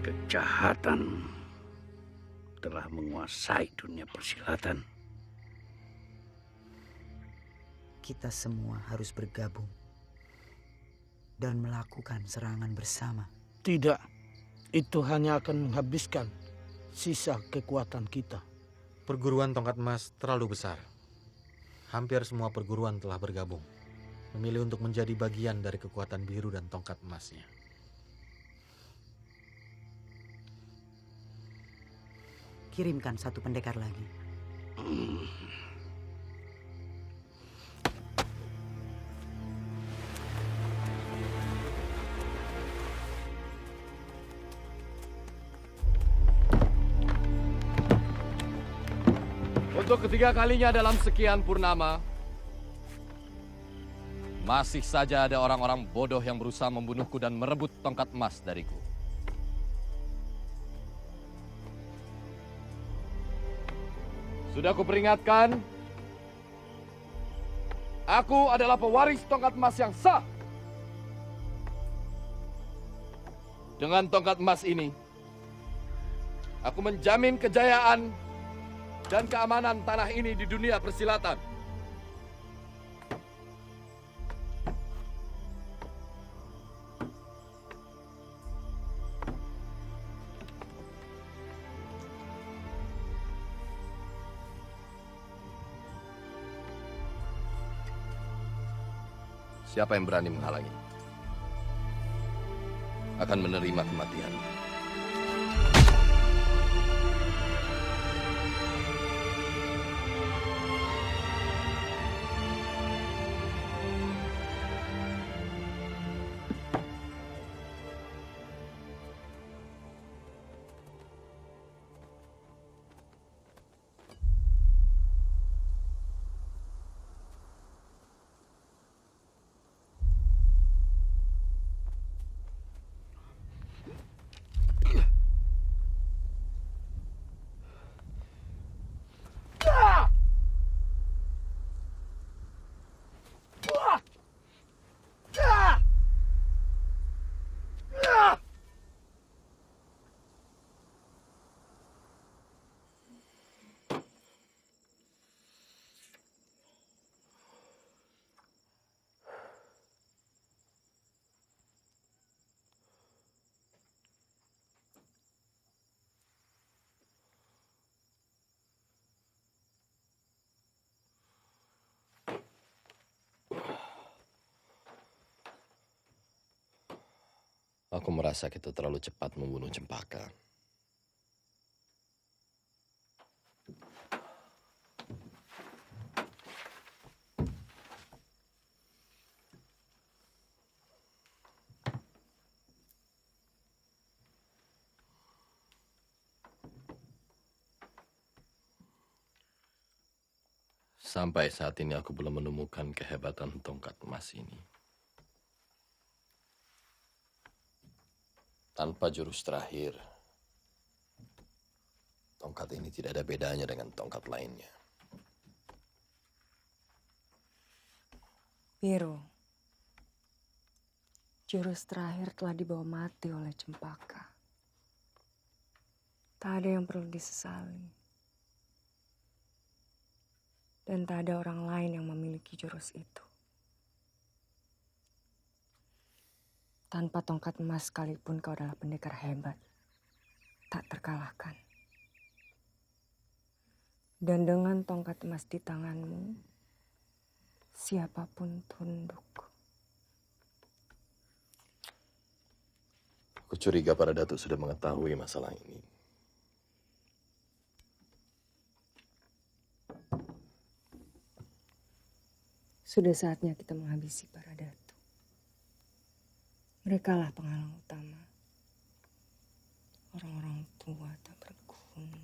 Q: Kejahatan telah menguasai dunia persilatan.
A: Kita semua harus bergabung dan melakukan serangan bersama.
D: Tidak, itu hanya akan menghabiskan sisa kekuatan kita.
K: Perguruan tongkat emas terlalu besar. Hampir semua perguruan telah bergabung, memilih untuk menjadi bagian dari kekuatan biru dan tongkat emasnya.
A: Kirimkan satu pendekar lagi.
I: Untuk ketiga kalinya dalam sekian purnama, masih saja ada orang-orang bodoh yang berusaha membunuhku dan merebut tongkat emas dariku. Sudah kuperingatkan, aku adalah pewaris tongkat emas yang sah. Dengan tongkat emas ini, aku menjamin kejayaan dan keamanan tanah ini di dunia persilatan. Siapa yang berani menghalangi akan menerima kematian.
C: Aku merasa kita terlalu cepat membunuh Cempaka. Sampai saat ini aku belum menemukan kehebatan tongkat emas ini. Tanpa jurus terakhir, tongkat ini tidak ada bedanya dengan tongkat lainnya.
G: Biru, jurus terakhir telah dibawa mati oleh Cempaka. Tak ada yang perlu disesali. Dan tak ada orang lain yang memiliki jurus itu. Tanpa tongkat emas sekalipun kau adalah pendekar hebat. Tak terkalahkan. Dan dengan tongkat emas di tanganmu, siapapun tunduk.
C: Aku curiga para datuk sudah mengetahui masalah ini.
G: Sudah saatnya kita menghabisi para datu. Merekalah penghalang utama. Orang-orang tua tak berguna.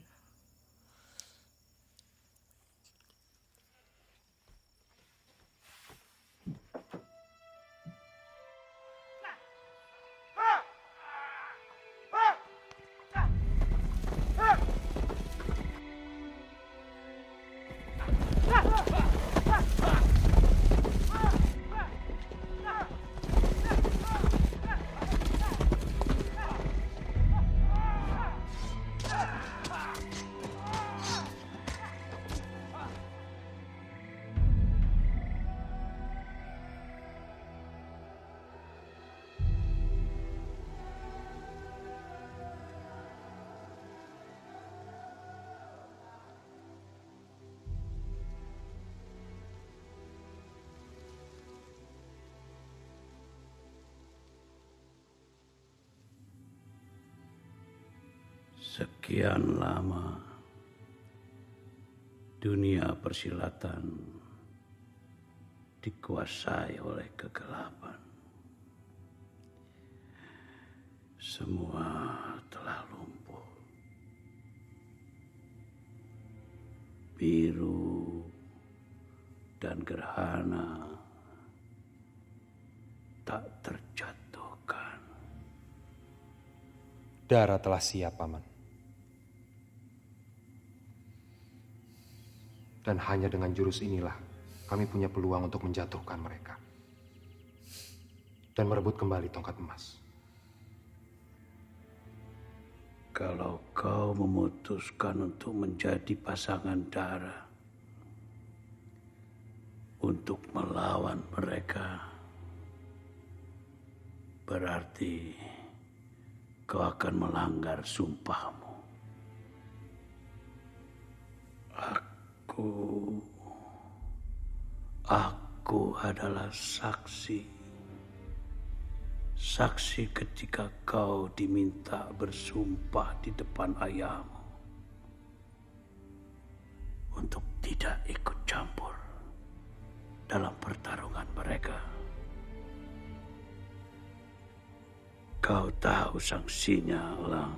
Q: Sekian lama dunia persilatan dikuasai oleh kegelapan. Semua telah lumpuh. Biru dan gerhana tak terjatuhkan.
J: Dara telah siap, Paman. Dan hanya dengan jurus inilah kami punya peluang untuk menjatuhkan mereka. Dan merebut kembali tongkat emas.
Q: Kalau kau memutuskan untuk menjadi pasangan Dara, untuk melawan mereka, berarti kau akan melanggar sumpahmu. Aku adalah saksi. Saksi ketika kau diminta bersumpah di depan ayahmu untuk tidak ikut campur dalam pertarungan mereka. Kau tahu sanksinya, Lang.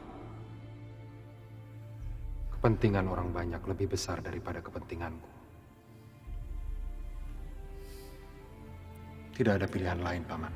J: Kepentingan orang banyak lebih besar daripada kepentinganku. Tidak ada pilihan lain, Paman.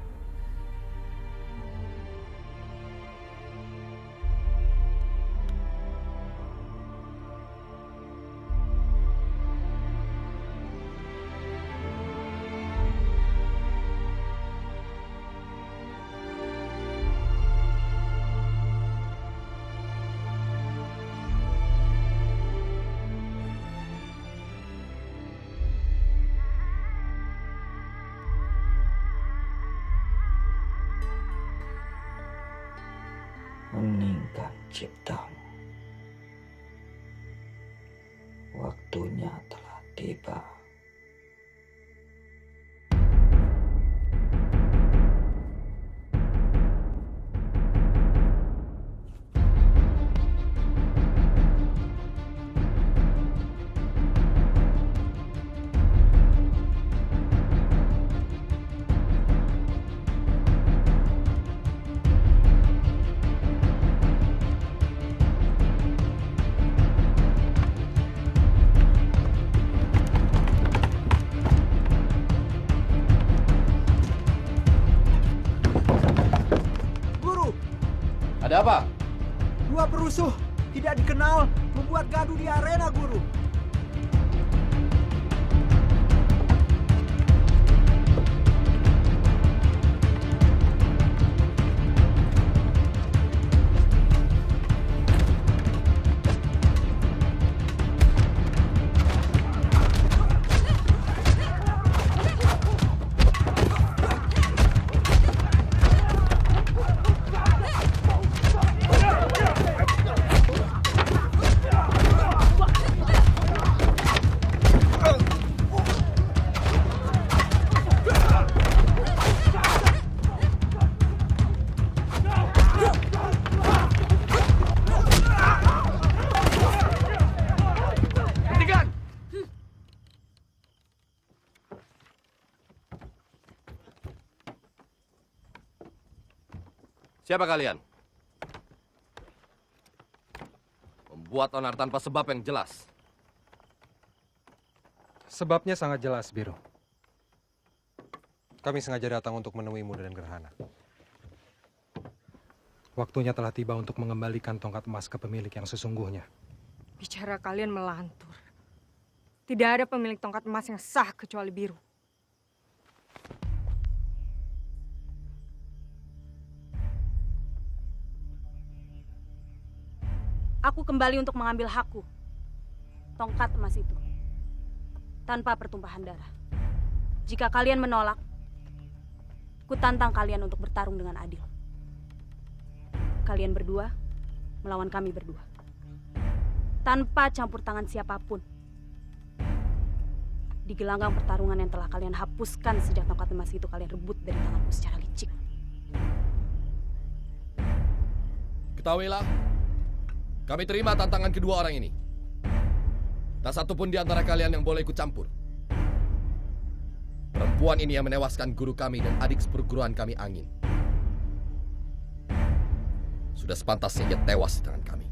A: Meningkat ciptamu. Waktunya telah tiba.
I: Ada apa?
R: Dua perusuh tidak dikenal membuat gaduh di arena, Guru.
I: Siapa kalian? Membuat onar tanpa sebab yang jelas.
J: Sebabnya sangat jelas, Biru. Kami sengaja datang untuk menemuimu dan Gerhana. Waktunya telah tiba untuk mengembalikan tongkat emas ke pemilik yang sesungguhnya.
G: Bicara kalian melantur. Tidak ada pemilik tongkat emas yang sah kecuali Biru.
B: Aku kembali untuk mengambil hakku, tongkat emas itu, tanpa pertumpahan darah. Jika kalian menolak, ku tantang kalian untuk bertarung dengan adil. Kalian berdua melawan kami berdua, tanpa campur tangan siapapun. Di gelanggang pertarungan yang telah kalian hapuskan sejak tongkat emas itu kalian rebut dari tanganku secara licik.
I: Ketahuilah, kami terima tantangan kedua orang ini. Tak satu pun di antara kalian yang boleh ikut campur. Perempuan ini yang menewaskan guru kami dan adik seperguruan kami Angin. Sudah sepantasnya ia tewas di tangan kami.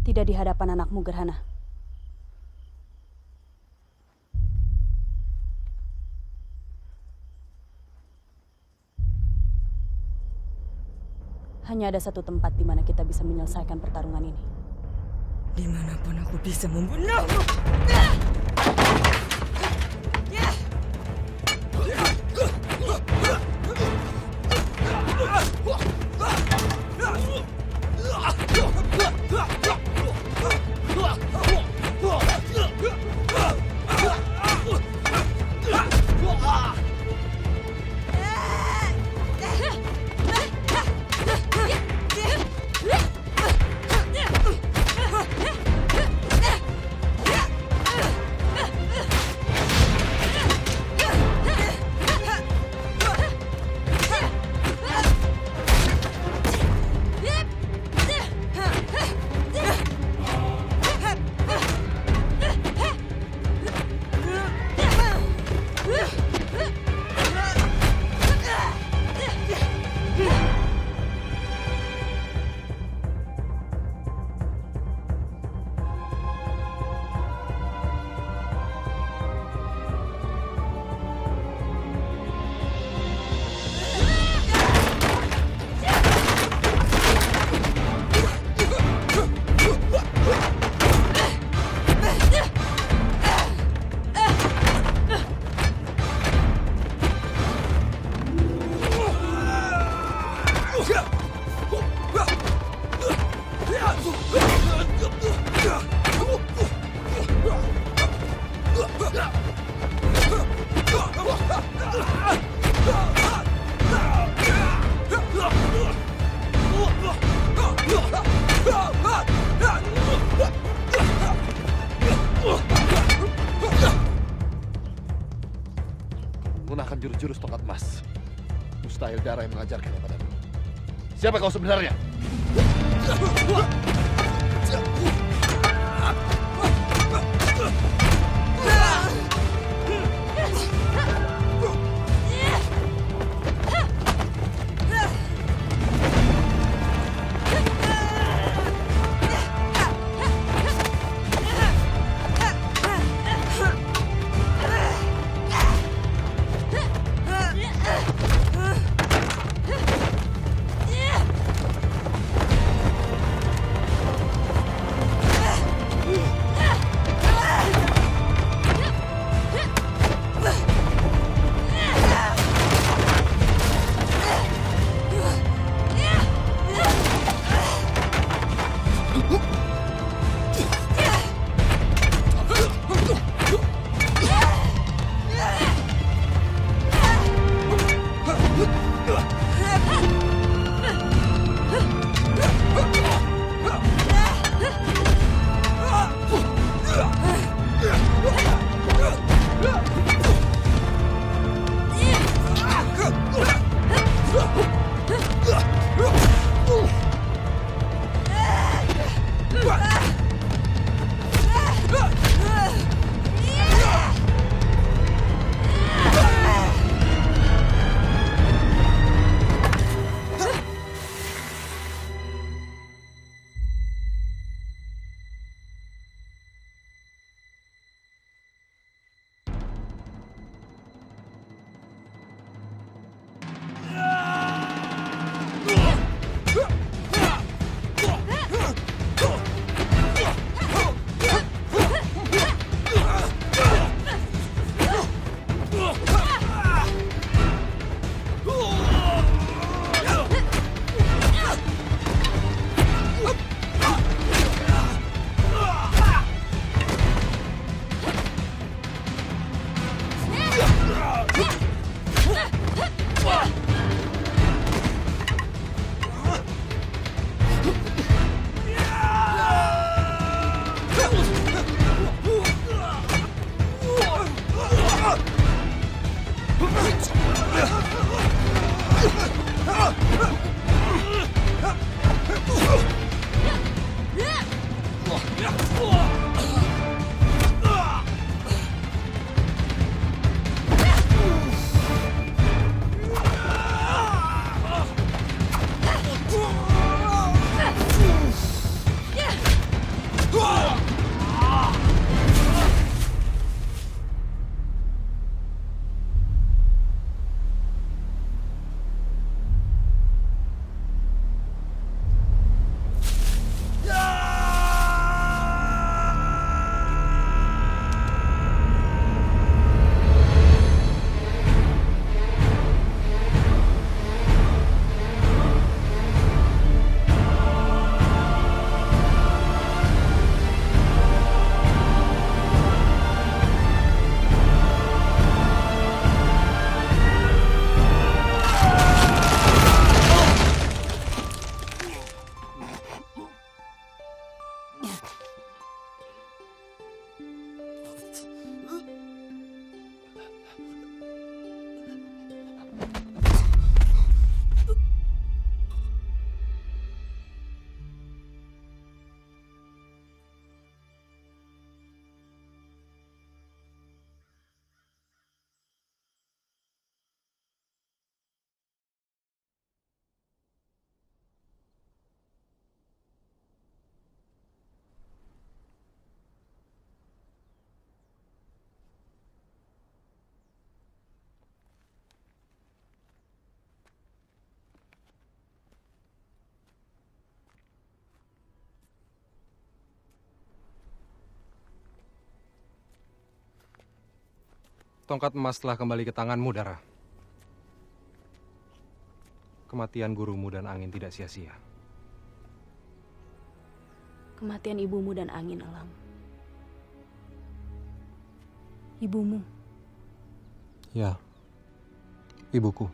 B: Tidak di hadapan anakmu, Gerhana. Hanya ada satu tempat di mana kita bisa menyelesaikan pertarungan ini.
G: Dimanapun aku bisa membunuhmu.
C: Gunakan jurus-jurus tongkat emas. Mustahil darah yang mengajarkannya padamu. Siapa kau sebenarnya?
J: Tongkat emas telah kembali ke tanganmu, Dara. Kematian gurumu dan angin tidak sia-sia.
B: Kematian ibumu dan angin, Elang. Ibumu.
J: Ya, ibuku.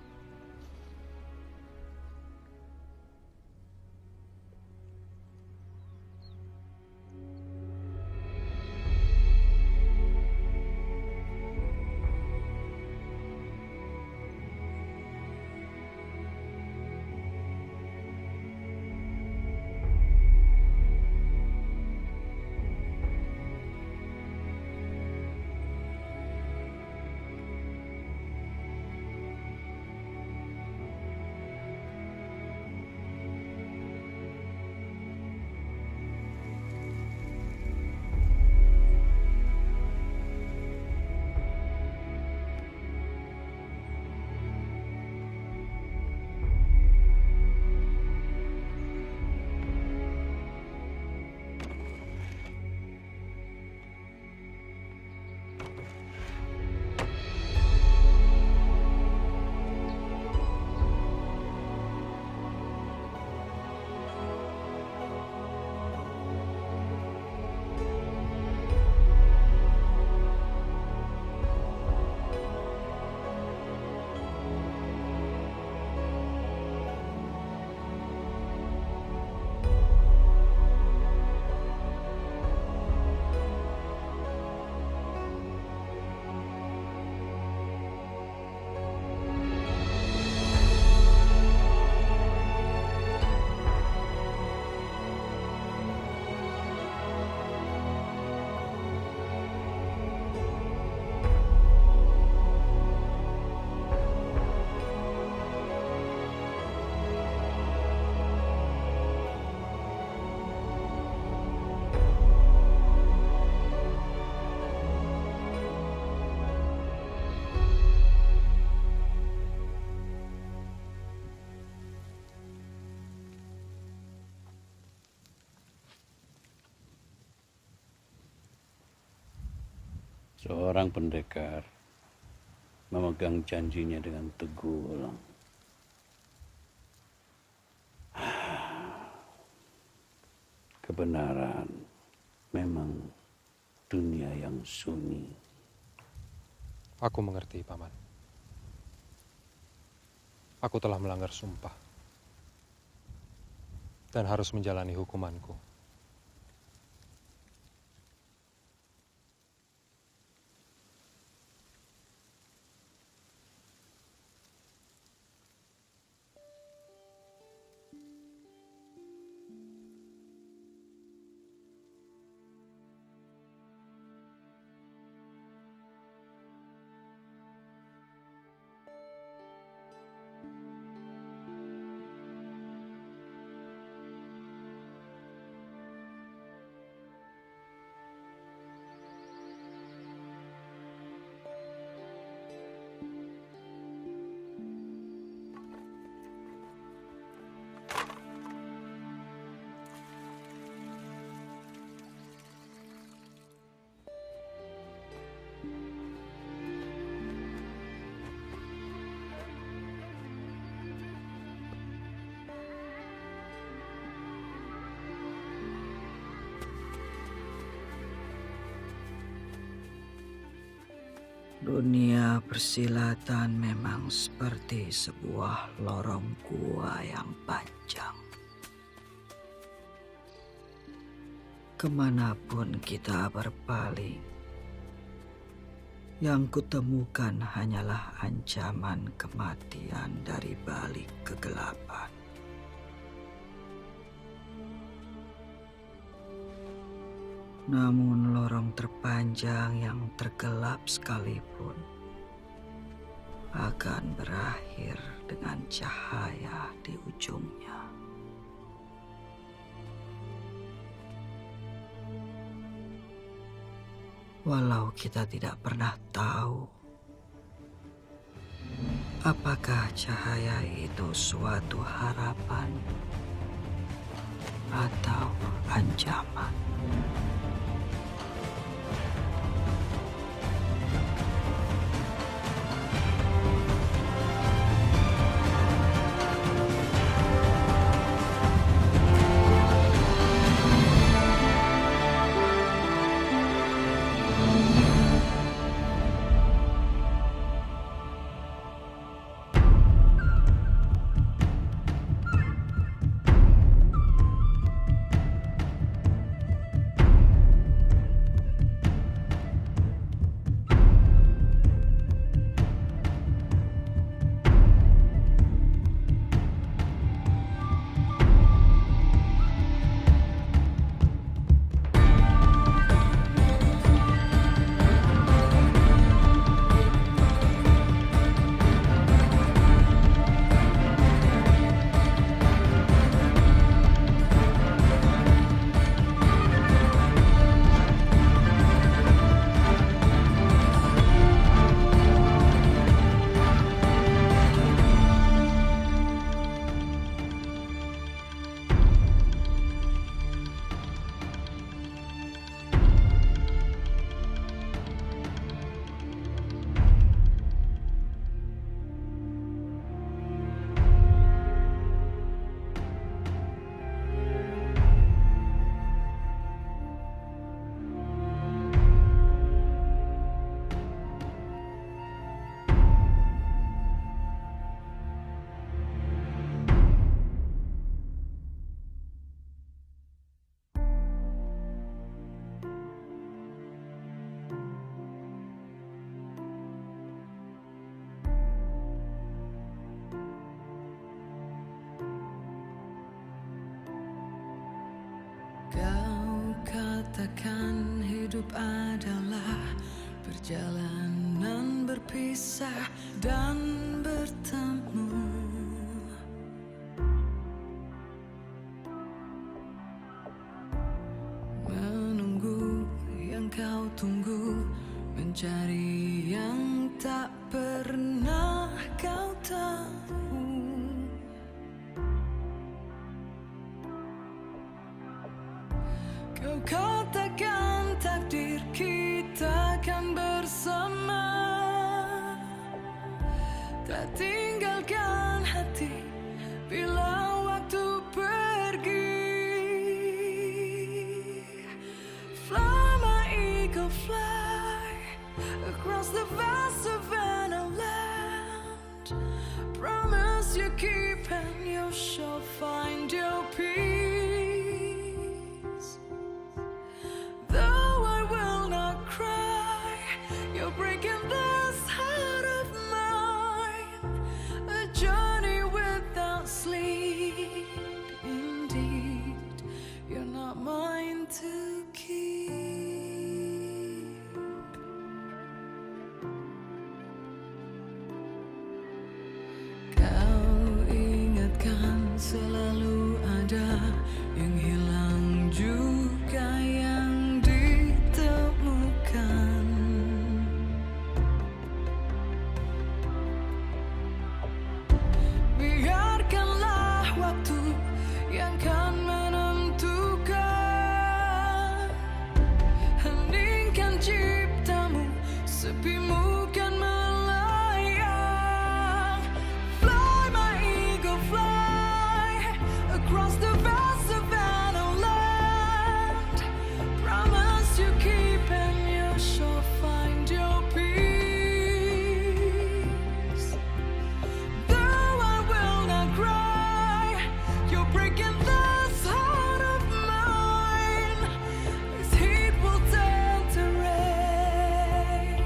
Q: Seorang pendekar memegang janjinya dengan teguh, Elang. Kebenaran memang dunia yang sunyi.
J: Aku mengerti, Paman. Aku telah melanggar sumpah dan harus menjalani hukumanku.
A: Dunia persilatan memang seperti sebuah lorong gua yang panjang. Kemanapun kita berpaling, yang kutemukan hanyalah ancaman kematian dari balik kegelapan. Namun lorong terpanjang yang tergelap sekalipun akan berakhir dengan cahaya di ujungnya. Walau kita tidak pernah tahu apakah cahaya itu suatu harapan atau ancaman.
S: Kau katakan hidup adalah perjalanan berpisah dan bertemu. Menunggu yang kau tunggu, mencari yang tak pernah kau tahu. Kau katakan takdir kita kan bersama, tak tinggalkan hati bila waktu pergi. Fly my eagle fly across the vast savannah land. Promise you keep and you shall find your peace. Though I will not cry, you're breaking this heart of mine. A journey without sleep. Indeed, you're not mine to keep. Kau ingatkan selalu ada yang hilang juga yang ditemukan. Biarkanlah waktu yang kan menentukan. Heningkan ciptamu, sepimu kan melayang. Fly my eagle fly across the vast savannah land. Promise you keep and you shall find your peace. Though I will not cry, you're breaking this heart of mine. This heat will turn to rain,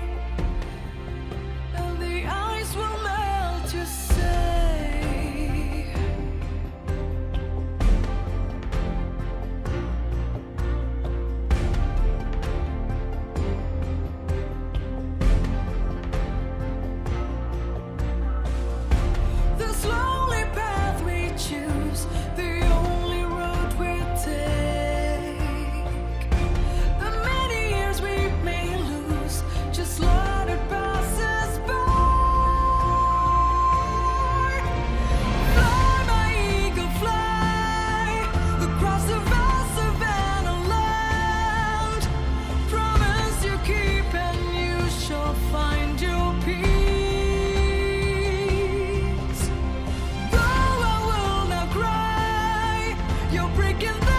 S: and the ice will melt, you say. This lonely path we choose, the only road we take. The many years we may lose, just let it pass us by. Fly my eagle fly across the vast savannah land. Promise you keep and you shall find your peace. Though I will not cry, you're breaking the